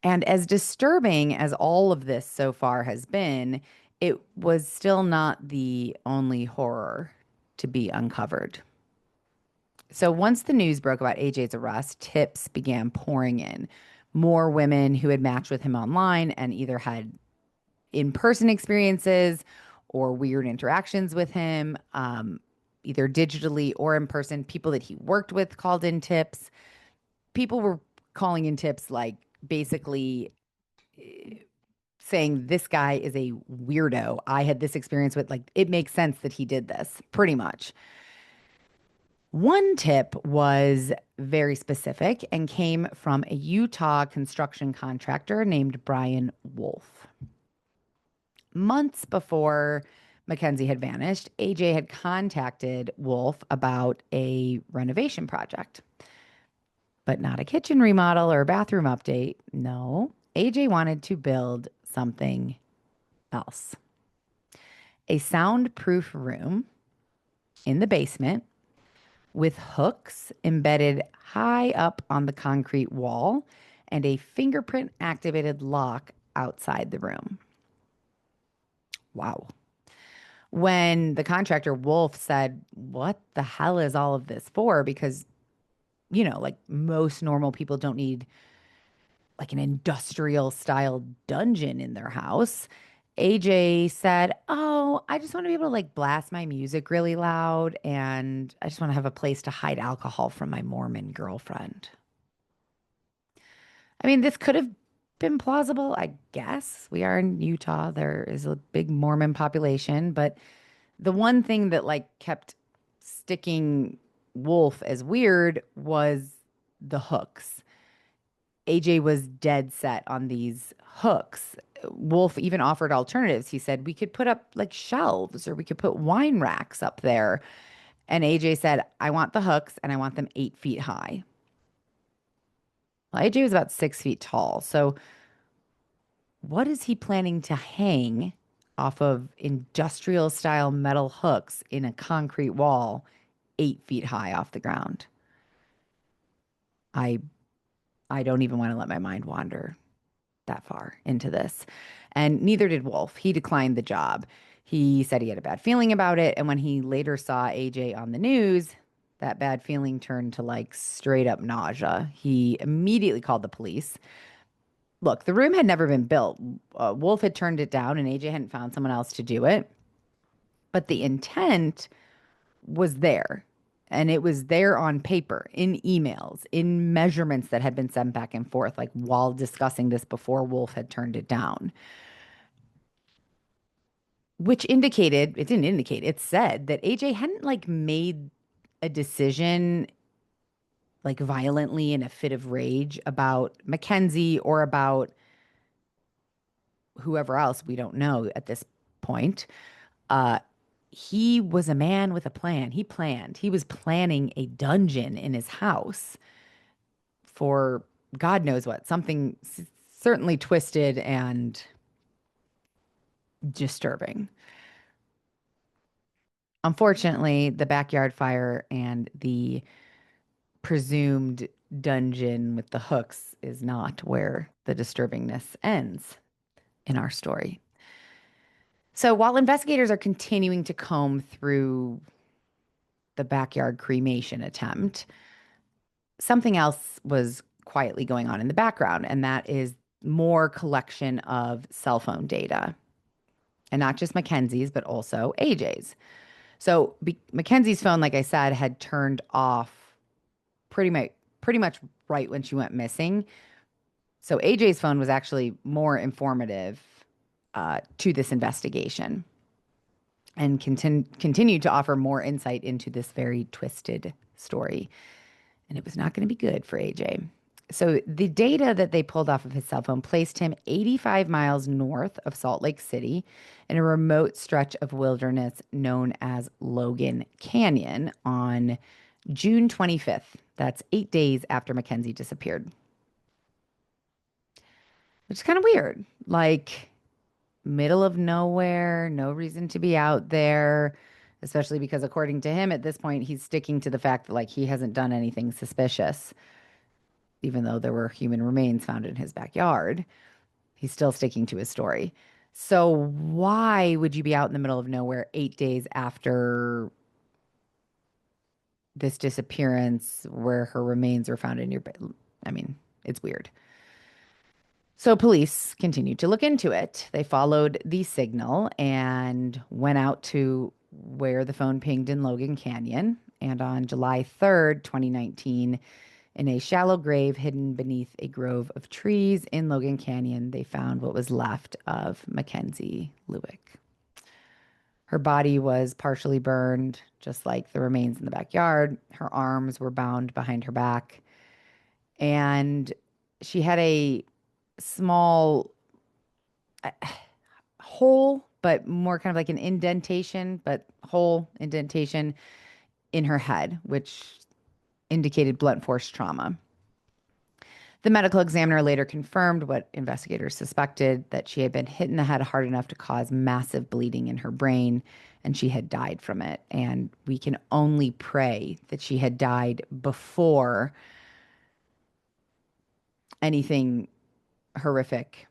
And as disturbing as all of this so far has been, it was still not the only horror to be uncovered. So once the news broke about AJ's arrest, tips began pouring in. More women who had matched with him online and either had in person experiences or weird interactions with him, either digitally or in person. People that he worked with called in tips. People were calling in tips like basically saying this guy is a weirdo. I had this experience with, like, it makes sense that he did this, pretty much. One tip was very specific and came from a Utah construction contractor named Brian Wolf. Months before Mackenzie had vanished, AJ had contacted Wolf about a renovation project, but not a kitchen remodel or a bathroom update. No, AJ wanted to build something else. A soundproof room in the basement with hooks embedded high up on the concrete wall and a fingerprint activated lock outside the room. Wow. When the contractor Wolf said, "What the hell is all of this for?" Because, like most normal people don't need like an industrial style dungeon in their house. AJ said, "Oh, I just want to be able to like blast my music really loud and I just want to have a place to hide alcohol from my Mormon girlfriend." I mean, this could have been plausible, I guess. We are in Utah. There is a big Mormon population, but the one thing that like kept sticking Wolf as weird was the hooks. AJ was dead set on these hooks. Wolf even offered alternatives. He said we could put up like shelves or we could put wine racks up there. And AJ said, "I want the hooks and I want them 8 feet high." Well, AJ was about 6 feet tall. So what is he planning to hang off of industrial style metal hooks in a concrete wall 8 feet high off the ground? I I don't even want to let my mind wander that far into this. And neither did Wolf. He declined the job. He said he had a bad feeling about it. And when he later saw AJ on the news, that bad feeling turned to like straight up nausea. He immediately called the police. Look, the room had never been built. Wolf had turned it down and AJ hadn't found someone else to do it. But the intent was there. And it was there on paper, in emails, in measurements that had been sent back and forth, like while discussing this before Wolf had turned it down. Which indicated, it didn't indicate, it said that AJ hadn't like made a decision like violently in a fit of rage about Mackenzie or about whoever else we don't know at this point. Uh, he was a man with a plan. He planned. He was planning a dungeon in his house for God knows what, something certainly twisted and disturbing. Unfortunately, the backyard fire and the presumed dungeon with the hooks is not where the disturbingness ends in our story. So while investigators are continuing to comb through the backyard cremation attempt, something else was quietly going on in the background, and that is more collection of cell phone data. And not just Mackenzie's, but also AJ's. So Mackenzie's phone, like I said, had turned off pretty much right when she went missing. So AJ's phone was actually more informative to this investigation and continued to offer more insight into this very twisted story. And it was not going to be good for AJ. So the data that they pulled off of his cell phone placed him 85 miles north of Salt Lake City in a remote stretch of wilderness known as Logan Canyon on June 25th. That's 8 days after Mackenzie disappeared, which is kind of weird. Like, middle of nowhere, no reason to be out there, especially because, according to him, at this point, he's sticking to the fact that, like, he hasn't done anything suspicious, even though there were human remains found in his backyard. He's still sticking to his story. So, why would you be out in the middle of nowhere 8 days after this disappearance where her remains were found in your bed? I mean, it's weird. So police continued to look into it. They followed the signal and went out to where the phone pinged in Logan Canyon. And on July 3rd, 2019, in a shallow grave hidden beneath a grove of trees in Logan Canyon, they found what was left of Mackenzie Lueck. Her body was partially burned, just like the remains in the backyard. Her arms were bound behind her back. And she had a small hole, but more kind of like an indentation, but hole indentation in her head, which indicated blunt force trauma. The medical examiner later confirmed what investigators suspected, that she had been hit in the head hard enough to cause massive bleeding in her brain, and she had died from it. And we can only pray that she had died before anything horrific,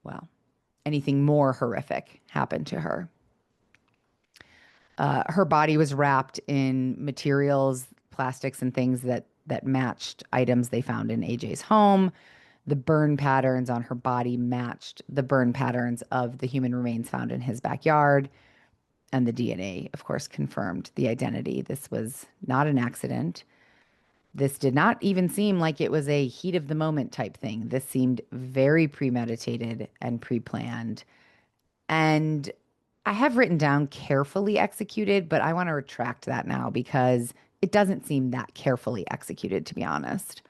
well, anything more horrific happened to her. Her body was wrapped in materials, plastics, and things that matched items they found in AJ's home. The burn patterns on her body matched the burn patterns of the human remains found in his backyard. And the DNA, of course, confirmed the identity. This was not an accident. This did not even seem like it was a heat of the moment type thing. This seemed very premeditated and pre-planned. And I have written down carefully executed, but I want to retract that now because it doesn't seem that carefully executed, to be honest.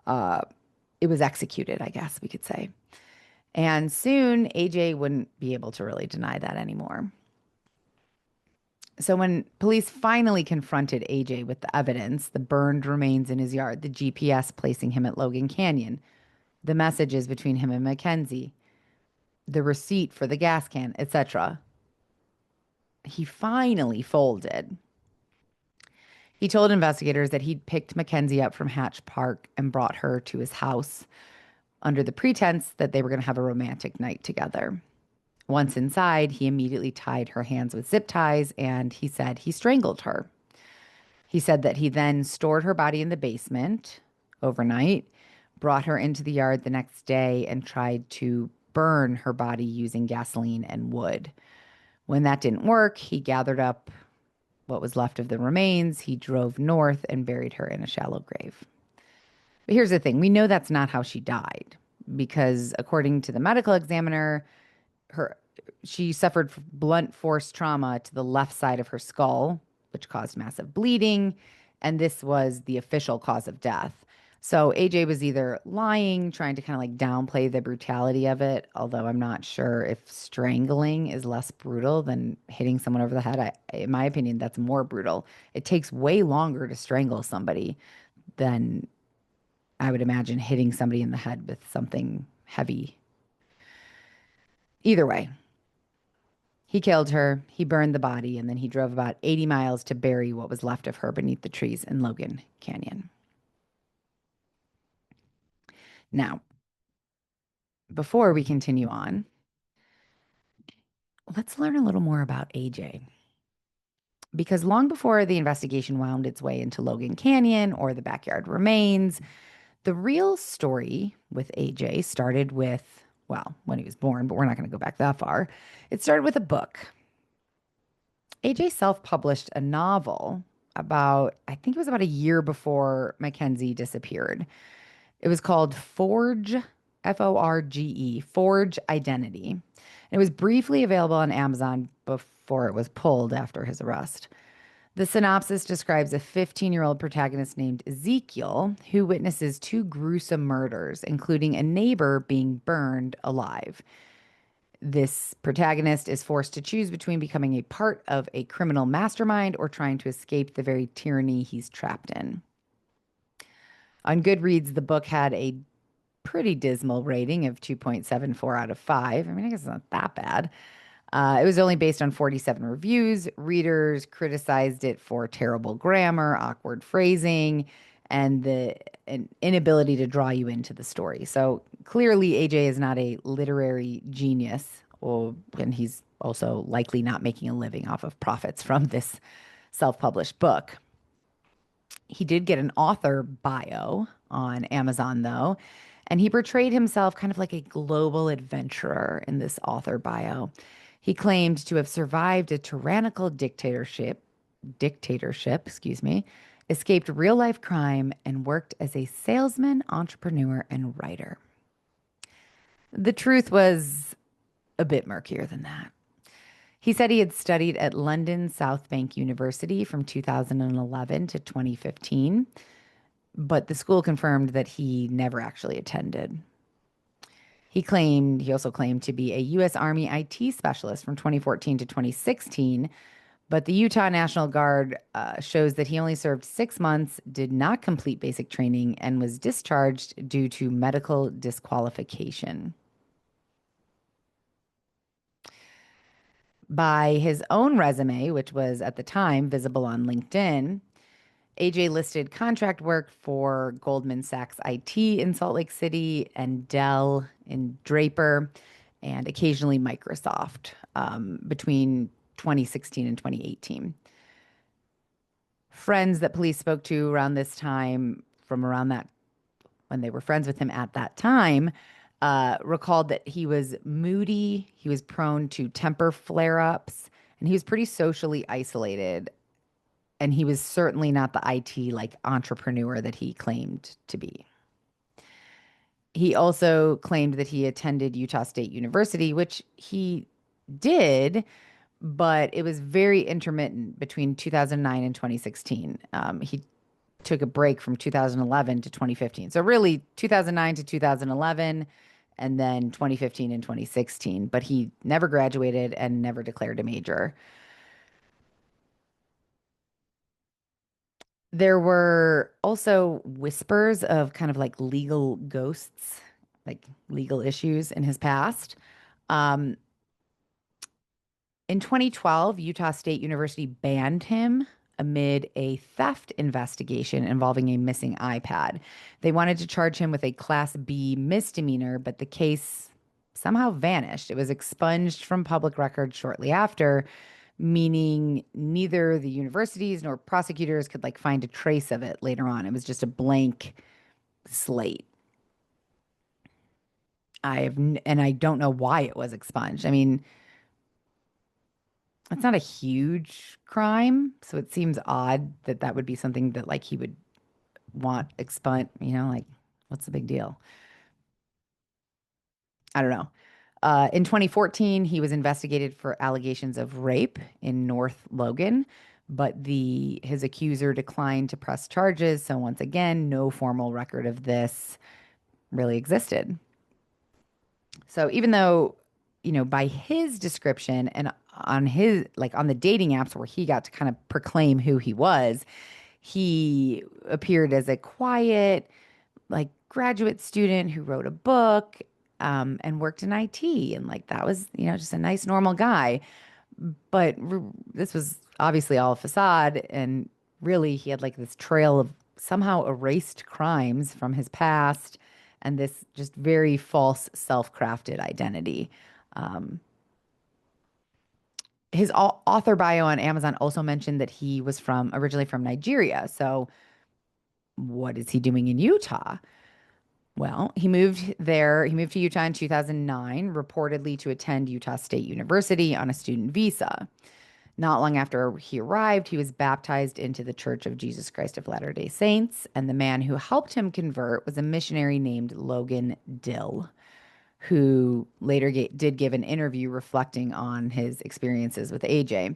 It was executed, I guess we could say. And soon AJ wouldn't be able to really deny that anymore. So when police finally confronted AJ with the evidence, the burned remains in his yard, the GPS placing him at Logan Canyon, the messages between him and Mackenzie, the receipt for the gas can, etc., he finally folded. He told investigators that he'd picked Mackenzie up from Hatch Park and brought her to his house under the pretense that they were going to have a romantic night together. Once inside, he immediately tied her hands with zip ties and he said he strangled her. He said that he then stored her body in the basement overnight, brought her into the yard the next day, and tried to burn her body using gasoline and wood. When that didn't work, he gathered up what was left of the remains. He drove north and buried her in a shallow grave. But here's the thing. We know that's not how she died because according to the medical examiner, she suffered blunt force trauma to the left side of her skull, which caused massive bleeding, and this was the official cause of death. So AJ was either lying, trying to kind of like downplay the brutality of it, although I'm not sure if strangling is less brutal than hitting someone over the head. In my opinion, that's more brutal. It takes way longer to strangle somebody than I would imagine hitting somebody in the head with something heavy. Either way, he killed her, he burned the body, and then he drove about 80 miles to bury what was left of her beneath the trees in Logan Canyon. Now, before we continue on, let's learn a little more about AJ. Because long before the investigation wound its way into Logan Canyon or the backyard remains, the real story with AJ started with, well, when he was born, but we're not going to go back that far. It started with a book. AJ self-published a novel I think it was about a year before Mackenzie disappeared. It was called Forge, Forge, Forge Identity. And it was briefly available on Amazon before it was pulled after his arrest. The synopsis describes a 15-year-old protagonist named Ezekiel who witnesses two gruesome murders, including a neighbor being burned alive. This protagonist is forced to choose between becoming a part of a criminal mastermind or trying to escape the very tyranny he's trapped in. On Goodreads, the book had a pretty dismal rating of 2.74 out of 5. I mean, I guess it's not that bad. It was only based on 47 reviews. Readers criticized it for terrible grammar, awkward phrasing, and the an inability to draw you into the story. So clearly, AJ is not a literary genius, and he's also likely not making a living off of profits from this self-published book. He did get an author bio on Amazon, though, and he portrayed himself kind of like a global adventurer in this author bio. He claimed to have survived a tyrannical excuse me, escaped real life crime, and worked as a salesman, entrepreneur, and writer. The truth was a bit murkier than that. He said he had studied at London South Bank University from 2011 to 2015, but the school confirmed that he never actually attended. He also claimed to be a U.S. Army IT specialist from 2014 to 2016, but the Utah National Guard shows that he only served 6 months, did not complete basic training, and was discharged due to medical disqualification. By his own resume, which was at the time visible on LinkedIn, AJ listed contract work for Goldman Sachs IT in Salt Lake City and Dell in Draper, and occasionally Microsoft between 2016 and 2018. Friends that police spoke to around this time, from around that when they were friends with him at that time, recalled that he was moody, he was prone to temper flare ups, and he was pretty socially isolated. And he was certainly not the IT like entrepreneur that he claimed to be. He also claimed that he attended Utah State University, which he did, but it was very intermittent between 2009 and 2016. He took a break from 2011 to 2015. So really 2009 to 2011 and then 2015 and 2016, but he never graduated and never declared a major. There were also whispers of kind of like legal ghosts, like legal issues in his past. Um, in 2012, Utah State University banned him amid a theft investigation involving a missing iPad. They wanted to charge him with a Class B misdemeanor, but the case somehow vanished. It was expunged from public record shortly after, meaning neither the universities nor prosecutors could like find a trace of it later on. It was just a blank slate. And I don't know why it was expunged. I mean, it's not a huge crime, so it seems odd that that would be something that like he would want expunged, like what's the big deal? I don't know. In 2014, he was investigated for allegations of rape in North Logan, but the his accuser declined to press charges. So once again, no formal record of this really existed. So even though, by his description and on his like on the dating apps where he got to kind of proclaim who he appeared as a quiet, like graduate student who wrote a book and worked in IT. And like that was, just a nice, normal guy. But this was obviously all a facade. And really, he had like this trail of somehow erased crimes from his past and this just very false, self crafted identity. Um, his author bio on Amazon also mentioned that he was originally from Nigeria. So, what is he doing in Utah? Well, he moved there. He moved to Utah in 2009, reportedly to attend Utah State University on a student visa. Not long after he arrived, he was baptized into the Church of Jesus Christ of Latter-day Saints, and the man who helped him convert was a missionary named Logan Dill, who later did give an interview reflecting on his experiences with AJ.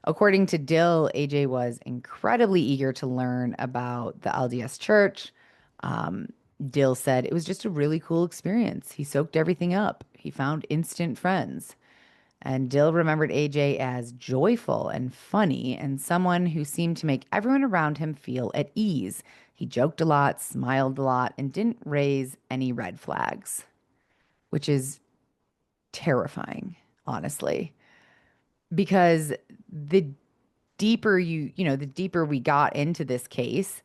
According to Dill, AJ was incredibly eager to learn about the LDS church. Um, Dill said it was just a really cool experience. He soaked everything up. He found instant friends. And Dill remembered AJ as joyful and funny and someone who seemed to make everyone around him feel at ease. He joked a lot, smiled a lot, and didn't raise any red flags, which is terrifying, honestly, because the the deeper we got into this case,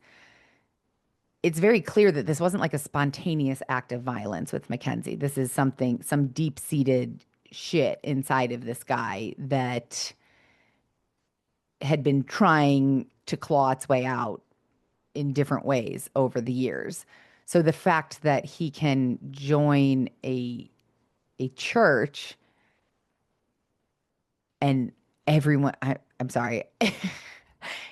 it's very clear that this wasn't like a spontaneous act of violence with Mackenzie. This is something, some deep-seated shit inside of this guy that had been trying to claw its way out in different ways over the years. So the fact that he can join a church and I'm sorry.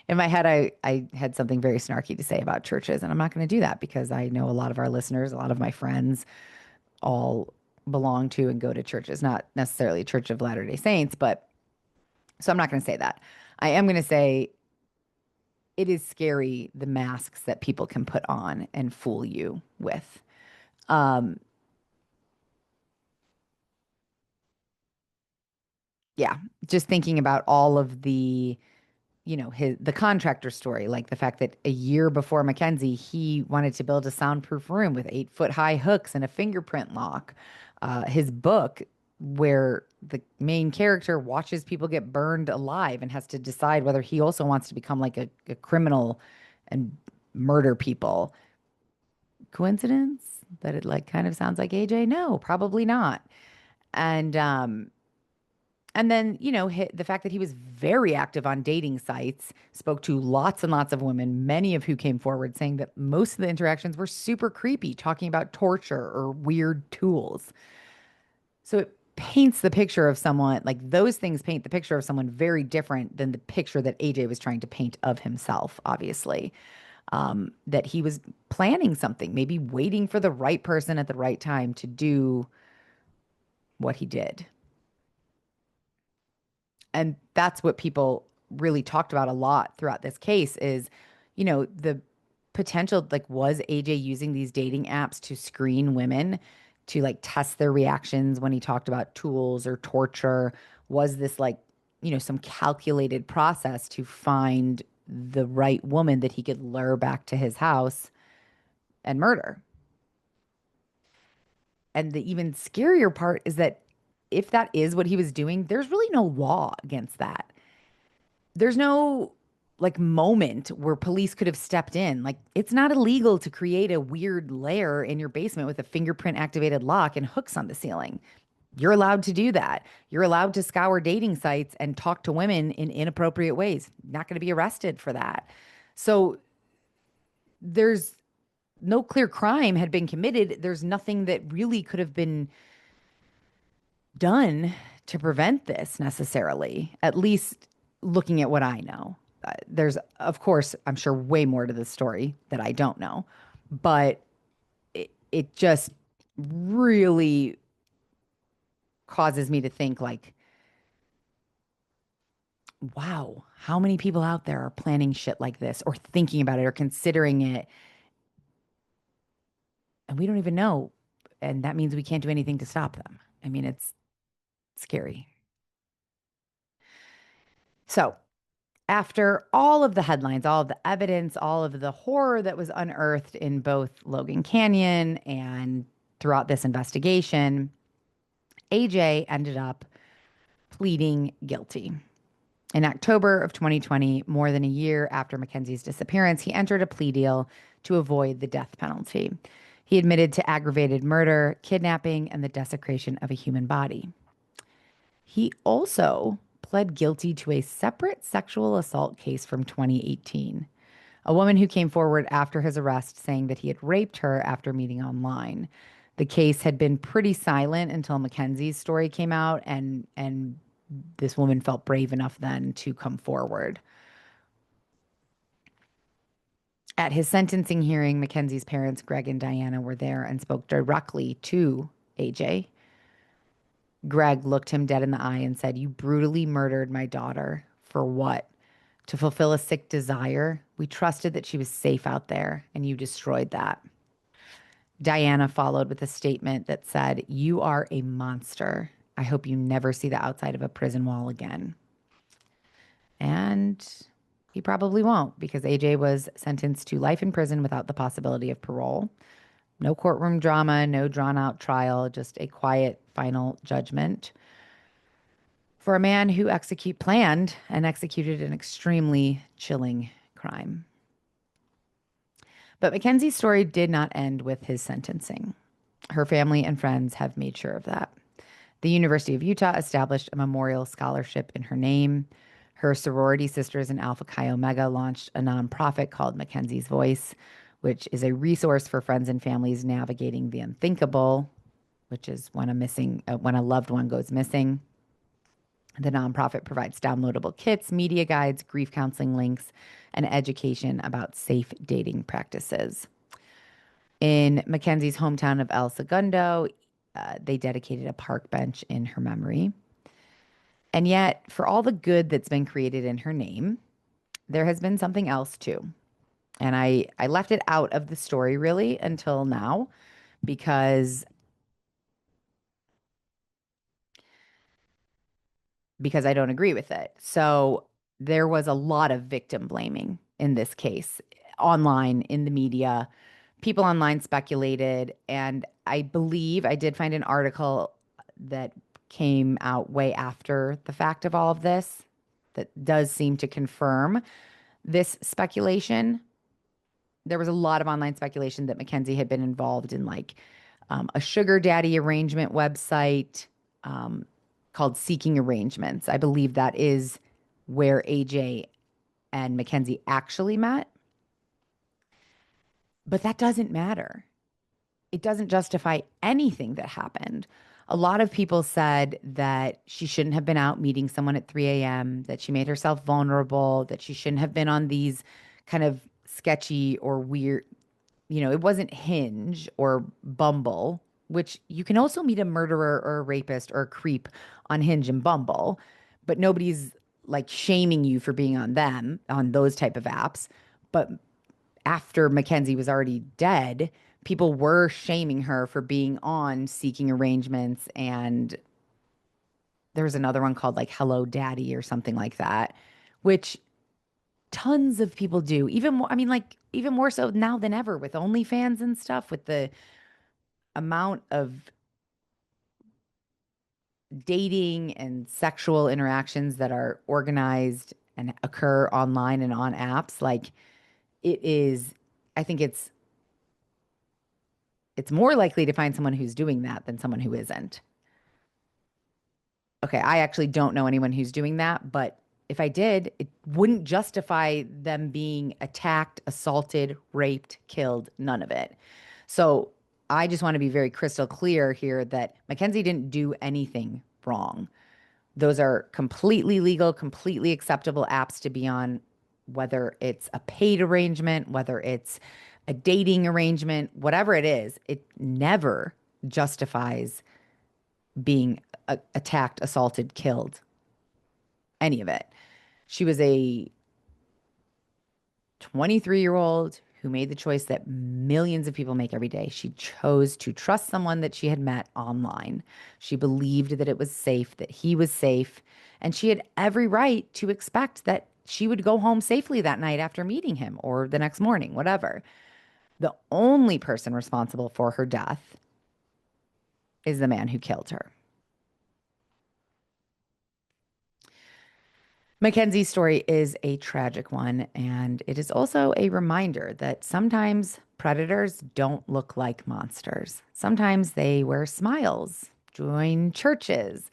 In my head, I had something very snarky to say about churches, and I'm not going to do that because I know a lot of our listeners, a lot of my friends all belong to and go to churches, not necessarily Church of Latter-day Saints, but so I'm not going to say that. I am going to say it is scary the masks that people can put on and fool you with. Um, yeah, just thinking about all of the contractor story, like the fact that a year before Mackenzie, he wanted to build a soundproof room with 8 foot high hooks and a fingerprint lock. His book, where the main character watches people get burned alive and has to decide whether he also wants to become like a criminal and murder people. Coincidence that it like kind of sounds like AJ? No, probably not. And and then, the fact that he was very active on dating sites, spoke to lots and lots of women, many of who came forward saying that most of the interactions were super creepy, talking about torture or weird tools. So it paints the picture of someone, like those things paint the picture of someone very different than the picture that AJ was trying to paint of himself, obviously. That he was planning something, maybe waiting for the right person at the right time to do what he did. And that's what people really talked about a lot throughout this case is, the potential, like, was AJ using these dating apps to screen women to like test their reactions when he talked about tools or torture? Was this like, some calculated process to find the right woman that he could lure back to his house and murder? And the even scarier part is that if that is what he was doing, there's really no law against that. There's no like moment where police could have stepped in. Like it's not illegal to create a weird lair in your basement with a fingerprint activated lock and hooks on the ceiling. You're allowed to do that. You're allowed to scour dating sites and talk to women in inappropriate ways. Not going to be arrested for that. So there's no clear crime had been committed. There's nothing that really could have been done to prevent this necessarily, at least looking at what I know. There's, of course, I'm sure way more to this story that I don't know, but it just really causes me to think like, wow, how many people out there are planning shit like this or thinking about it or considering it? And we don't even know. And that means we can't do anything to stop them. I mean, it's scary. So after all of the headlines, all of the evidence, all of the horror that was unearthed in both Logan Canyon and throughout this investigation, AJ ended up pleading guilty. In October of 2020, more than a year after Mackenzie's disappearance, he entered a plea deal to avoid the death penalty. He admitted to aggravated murder, kidnapping, and the desecration of a human body. He also pled guilty to a separate sexual assault case from 2018. A woman who came forward after his arrest saying that he had raped her after meeting online. The case had been pretty silent until Mackenzie's story came out, and this woman felt brave enough then to come forward. At his sentencing hearing, Mackenzie's parents, Greg and Diana, were there and spoke directly to AJ. Greg looked him dead in the eye and said, "You brutally murdered my daughter For what? To fulfill a sick desire? We trusted that she was safe out there, and you destroyed that. Diana followed with a statement that said, "You are a monster. I hope you never see the outside of a prison wall again." And he probably won't because AJ was sentenced to life in prison without the possibility of parole. No courtroom drama, no drawn out trial, just a quiet final judgment for a man who planned and executed an extremely chilling crime. But Mackenzie's story did not end with his sentencing. Her family and friends have made sure of that. The University of Utah established a memorial scholarship in her name. Her sorority sisters in Alpha Chi Omega launched a nonprofit called Mackenzie's Voice, which is a resource for friends and families navigating the unthinkable, which is when a loved one goes missing. The nonprofit provides downloadable kits, media guides, grief counseling links, and education about safe dating practices. In Mackenzie's hometown of El Segundo, they dedicated a park bench in her memory. And yet, for all the good that's been created in her name, there has been something else too. And I left it out of the story really until now because I don't agree with it. So there was a lot of victim blaming in this case, online, in the media. People online speculated, and I believe I did find an article that came out way after the fact of all of this that does seem to confirm this speculation. There was a lot of online speculation that Mackenzie had been involved in a sugar daddy arrangement website called Seeking Arrangements. I believe that is where AJ and Mackenzie actually met. But that doesn't matter. It doesn't justify anything that happened. A lot of people said that she shouldn't have been out meeting someone at 3 a.m., that she made herself vulnerable, that she shouldn't have been on these kind of sketchy or weird, it wasn't Hinge or Bumble, which you can also meet a murderer or a rapist or a creep on Hinge and Bumble, but nobody's like shaming you for being on them, on those type of apps. But after Mackenzie was already dead, people were shaming her for being on Seeking Arrangements. And there was another one called like Hello Daddy or something like that, which tons of people do. Even more, I mean, like even more so now than ever with OnlyFans and stuff, with the amount of dating and sexual interactions that are organized and occur online and on apps. Like it is, I think it's more likely to find someone who's doing that than someone who isn't. Okay, I actually don't know anyone who's doing that, but if I did, it wouldn't justify them being attacked, assaulted, raped, killed, none of it. So I just want to be very crystal clear here that Mackenzie didn't do anything wrong. Those are completely legal, completely acceptable apps to be on, whether it's a paid arrangement, whether it's a dating arrangement, whatever it is, it never justifies being attacked, assaulted, killed, any of it. She was a 23-year-old who made the choice that millions of people make every day. She chose to trust someone that she had met online. She believed that it was safe, that he was safe, and she had every right to expect that she would go home safely that night after meeting him or the next morning, whatever. The only person responsible for her death is the man who killed her. Mackenzie's story is a tragic one, and it is also a reminder that sometimes predators don't look like monsters. Sometimes they wear smiles, join churches,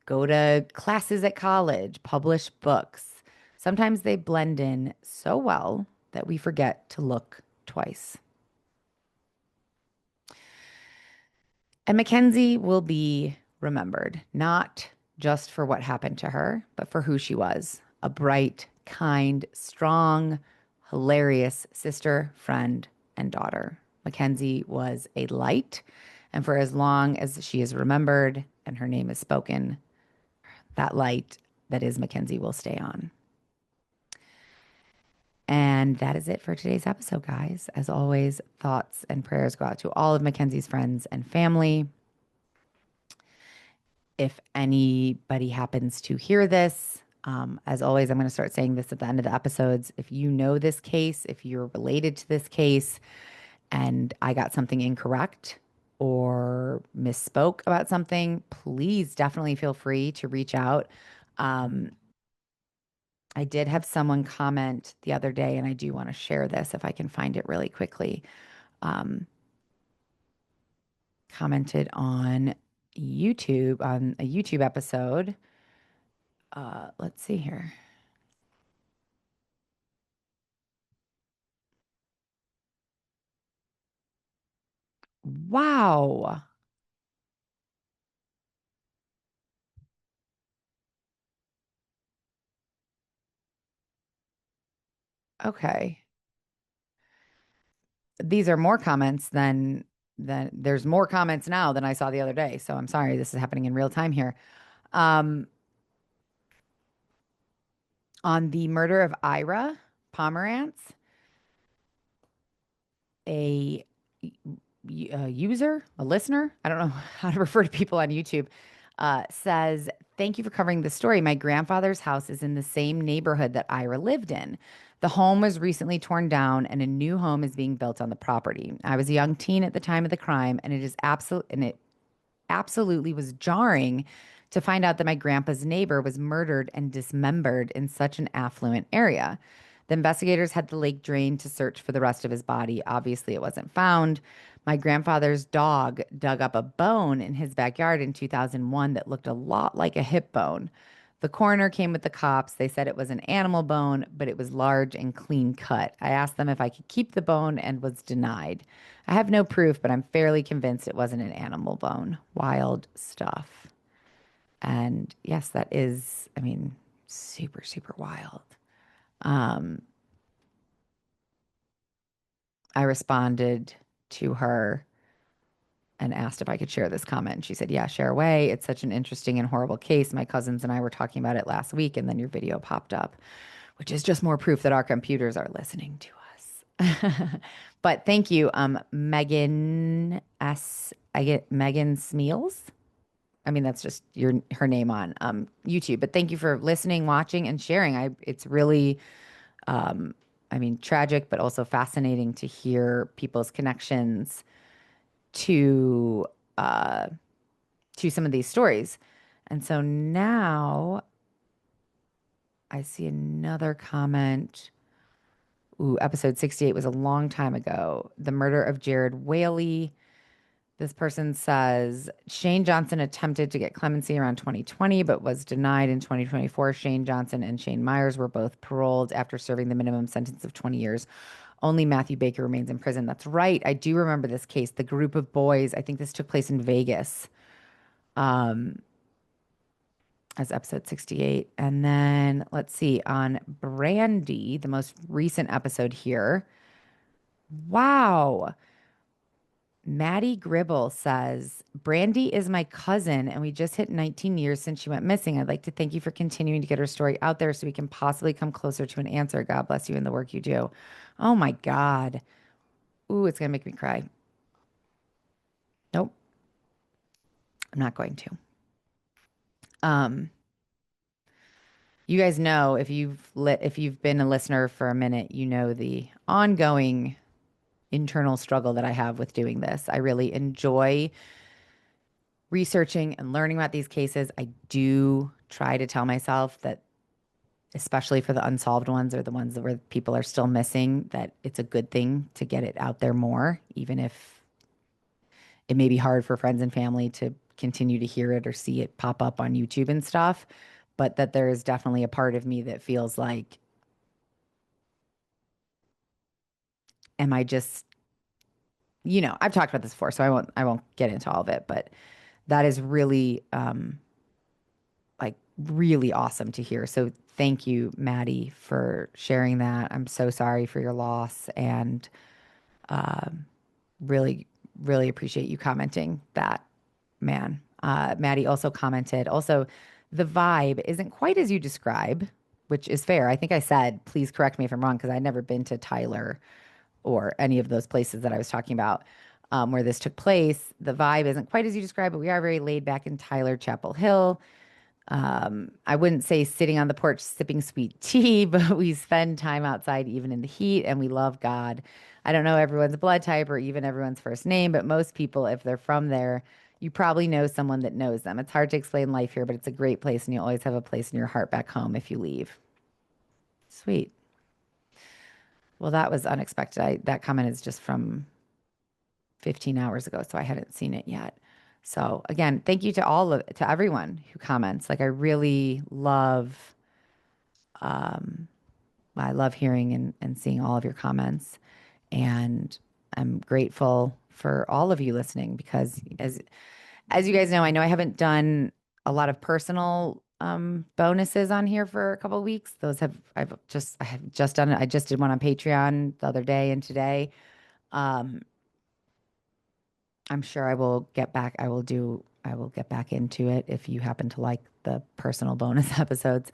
go to classes at college, publish books. Sometimes they blend in so well that we forget to look twice. And Mackenzie will be remembered, not just for what happened to her, but for who she was, a bright, kind, strong, hilarious sister, friend, and daughter. Mackenzie was a light, and for as long as she is remembered and her name is spoken, that light that is Mackenzie will stay on. And that is it for today's episode, guys. As always, thoughts and prayers go out to all of Mackenzie's friends and family. If anybody happens to hear this, as always, I'm going to start saying this at the end of the episodes. If you know this case, if you're related to this case, and I got something incorrect or misspoke about something, please definitely feel free to reach out. Um, I did have someone comment the other day, and I do want to share this if I can find it really quickly. Um, Commented on YouTube, on a YouTube episode. Let's see here. Wow. Okay. These are more comments than there's more comments now than I saw the other day. So I'm sorry, this is happening in real time here. Um, on the murder of Ira Pomerantz, a, a user, a listener, I don't know how to refer to people on YouTube, says, "Thank you for covering the story. My grandfather's house is in the same neighborhood that Ira lived in. The home was recently torn down and a new home is being built on the property. I was a young teen at the time of the crime, and it absolutely was jarring to find out that my grandpa's neighbor was murdered and dismembered in such an affluent area. The investigators had the lake drained to search for the rest of his body. Obviously, it wasn't found. My grandfather's dog dug up a bone in his backyard in 2001 that looked a lot like a hip bone. The coroner came with the cops. They said it was an animal bone, but it was large and clean cut. I asked them if I could keep the bone and was denied. I have no proof, but I'm fairly convinced it wasn't an animal bone. Wild stuff. And yes, that is, I mean, super, super wild. Um, I responded to her and asked if I could share this comment. And she said, "Yeah, share away. It's such an interesting and horrible case. My cousins and I were talking about it last week, and then your video popped up, which is just more proof that our computers are listening to us." But thank you, Megan S. I get Megan Smeals. I mean, that's just her name on YouTube. But thank you for listening, watching, and sharing. It's really, I mean, tragic, but also fascinating to hear people's connections to uh, to some of these stories. And so now I see another comment. Ooh, episode 68 was a long time ago. The murder of Jared Whaley. This person says Shane Johnson attempted to get clemency around 2020, but was denied in 2024. Shane Johnson and Shane Myers were both paroled after serving the minimum sentence of 20 years. Only Matthew Baker remains in prison. That's right. I do remember this case. The group of boys, I think this took place in Vegas, as episode 68. And then let's see, on Brandy, the most recent episode here. Wow. Maddie Gribble says, Brandy is my cousin, and we just hit 19 years since she went missing. I'd like to thank you for continuing to get her story out there so we can possibly come closer to an answer. God bless you and the work you do. Oh my God. Ooh, it's going to make me cry. Nope, I'm not going to. Um, you guys know if you've been a listener for a minute, you know the ongoing internal struggle that I have with doing this. I really enjoy researching and learning about these cases. I do try to tell myself that, especially for the unsolved ones or the ones where people are still missing, that it's a good thing to get it out there more, even if it may be hard for friends and family to continue to hear it or see it pop up on YouTube and stuff. But that there is definitely a part of me that feels like, am I just, I've talked about this before, so I won't get into all of it, but that is really like really awesome to hear. So thank you, Maddie, for sharing that. I'm so sorry for your loss, and really, really appreciate you commenting that, man. Maddie also commented, also, the vibe isn't quite as you describe. which is fair. I think I said, please correct me if I'm wrong, because I'd never been to Tyler or any of those places that I was talking about where this took place. The vibe isn't quite as you described, but we are very laid back in Tyler, Chapel Hill. I wouldn't say sitting on the porch sipping sweet tea, but we spend time outside even in the heat and we love God. I don't know everyone's blood type or even everyone's first name, but most people, if they're from there, you probably know someone that knows them. It's hard to explain life here, but it's a great place and you always have a place in your heart back home if you leave. Sweet. Well, that was unexpected. That comment is just from 15 hours ago, so I hadn't seen it yet. So again, thank you to everyone who comments. Like I love hearing and seeing all of your comments. And I'm grateful for all of you listening because as you guys know, I know I haven't done a lot of personal bonuses on here for a couple of weeks. I have just done it. I just did one on Patreon the other day and today. Um, I'm sure I will get back into it if you happen to like the personal bonus episodes.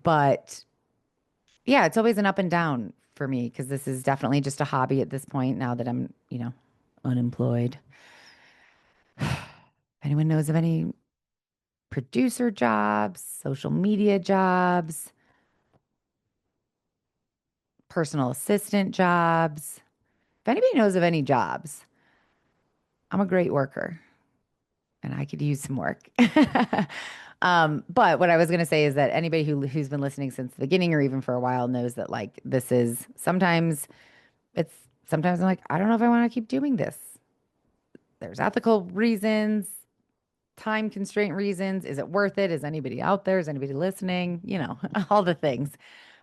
But yeah, it's always an up and down for me because this is definitely just a hobby at this point now that I'm, unemployed. If anyone knows of any producer jobs, social media jobs, personal assistant jobs, if anybody knows of any jobs, I'm a great worker and I could use some work. But what I was going to say is that anybody who's been listening since the beginning or even for a while knows that like this is it's sometimes I'm like, I don't know if I want to keep doing this. There's ethical reasons, time constraint reasons. Is it worth it? Is anybody out there? Is anybody listening? All the things.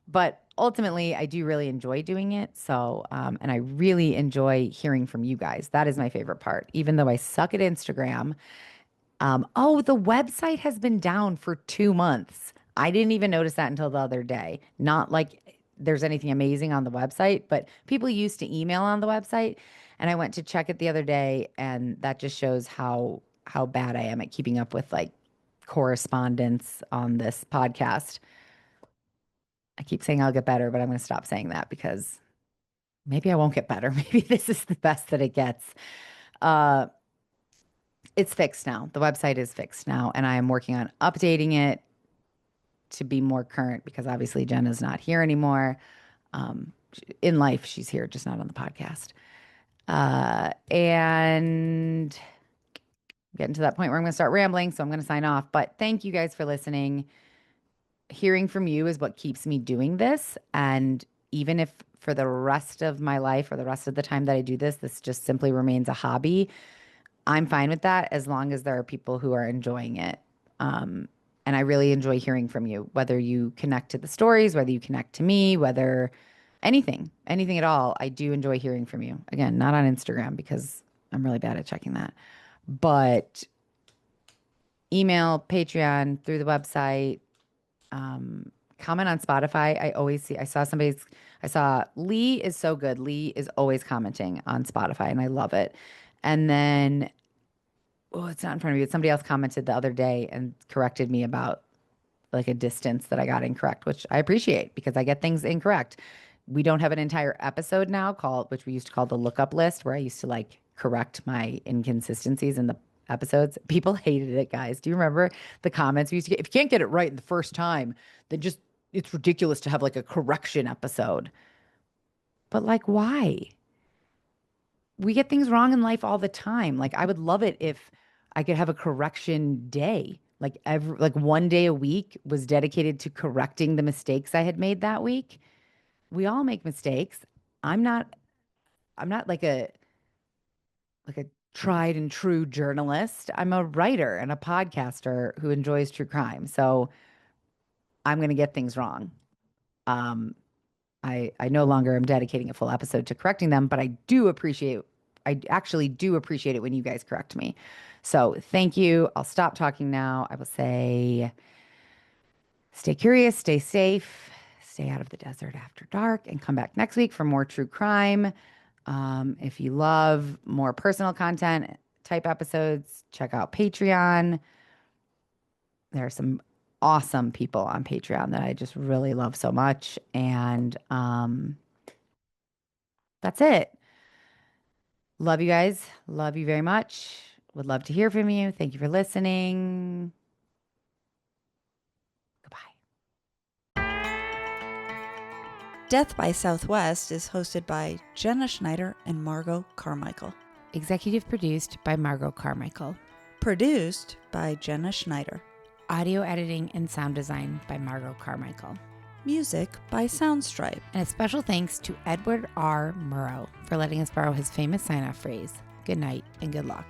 But ultimately, I do really enjoy doing it. So, and I really enjoy hearing from you guys. That is my favorite part. Even though I suck at Instagram, oh, the website has been down for 2 months. I didn't even notice that until the other day. Not like there's anything amazing on the website, but people used to email on the website. And I went to check it the other day, and that just shows how bad I am at keeping up with like correspondence on this podcast. I keep saying I'll get better, but I'm going to stop saying that because maybe I won't get better. Maybe this is the best that it gets. Uh, it's fixed now. The website is fixed now, and I am working on updating it to be more current because obviously Jenna's not here anymore. In life, she's here, just not on the podcast. And getting to that point where I'm going to start rambling, so I'm going to sign off. But thank you guys for listening. Hearing from you is what keeps me doing this. And even if for the rest of my life or the rest of the time that I do this, this just simply remains a hobby, I'm fine with that as long as there are people who are enjoying it. And I really enjoy hearing from you, whether you connect to the stories, whether you connect to me, whether anything at all. I do enjoy hearing from you. Again, not on Instagram because I'm really bad at checking that, but email, Patreon, through the website, comment on Spotify. I saw Lee is so good. Lee is always commenting on Spotify and I love it. And then, oh, it's not in front of me, but somebody else commented the other day and corrected me about like a distance that I got incorrect, which I appreciate because I get things incorrect. We don't have an entire episode now which we used to call the lookup list, where I used to like correct my inconsistencies in the episodes. People hated it, guys. Do you remember the comments we used to get? If you can't get it right the first time, then just it's ridiculous to have like a correction episode. But like, why? We get things wrong in life all the time. Like, I would love it if I could have a correction day. Like one day a week was dedicated to correcting the mistakes I had made that week. We all make mistakes. I'm not I'm not like a tried and true journalist. I'm a writer and a podcaster who enjoys true crime. So I'm going to get things wrong. Um, I no longer am dedicating a full episode to correcting them, but I actually do appreciate it when you guys correct me. So thank you. I'll stop talking now. I will say stay curious, stay safe, stay out of the desert after dark, and come back next week for more true crime. If you love more personal content type episodes, check out Patreon. There are some awesome people on Patreon that I just really love so much. And that's it. Love you guys. Love you very much. Would love to hear from you. Thank you for listening. Goodbye. Death by Southwest is hosted by Jenna Schneider and Margot Carmichael. Executive produced by Margot Carmichael. Produced by Jenna Schneider. Audio editing and sound design by Margot Carmichael. Music by Soundstripe. And a special thanks to Edward R. Murrow for letting us borrow his famous sign-off phrase, "Good night and good luck."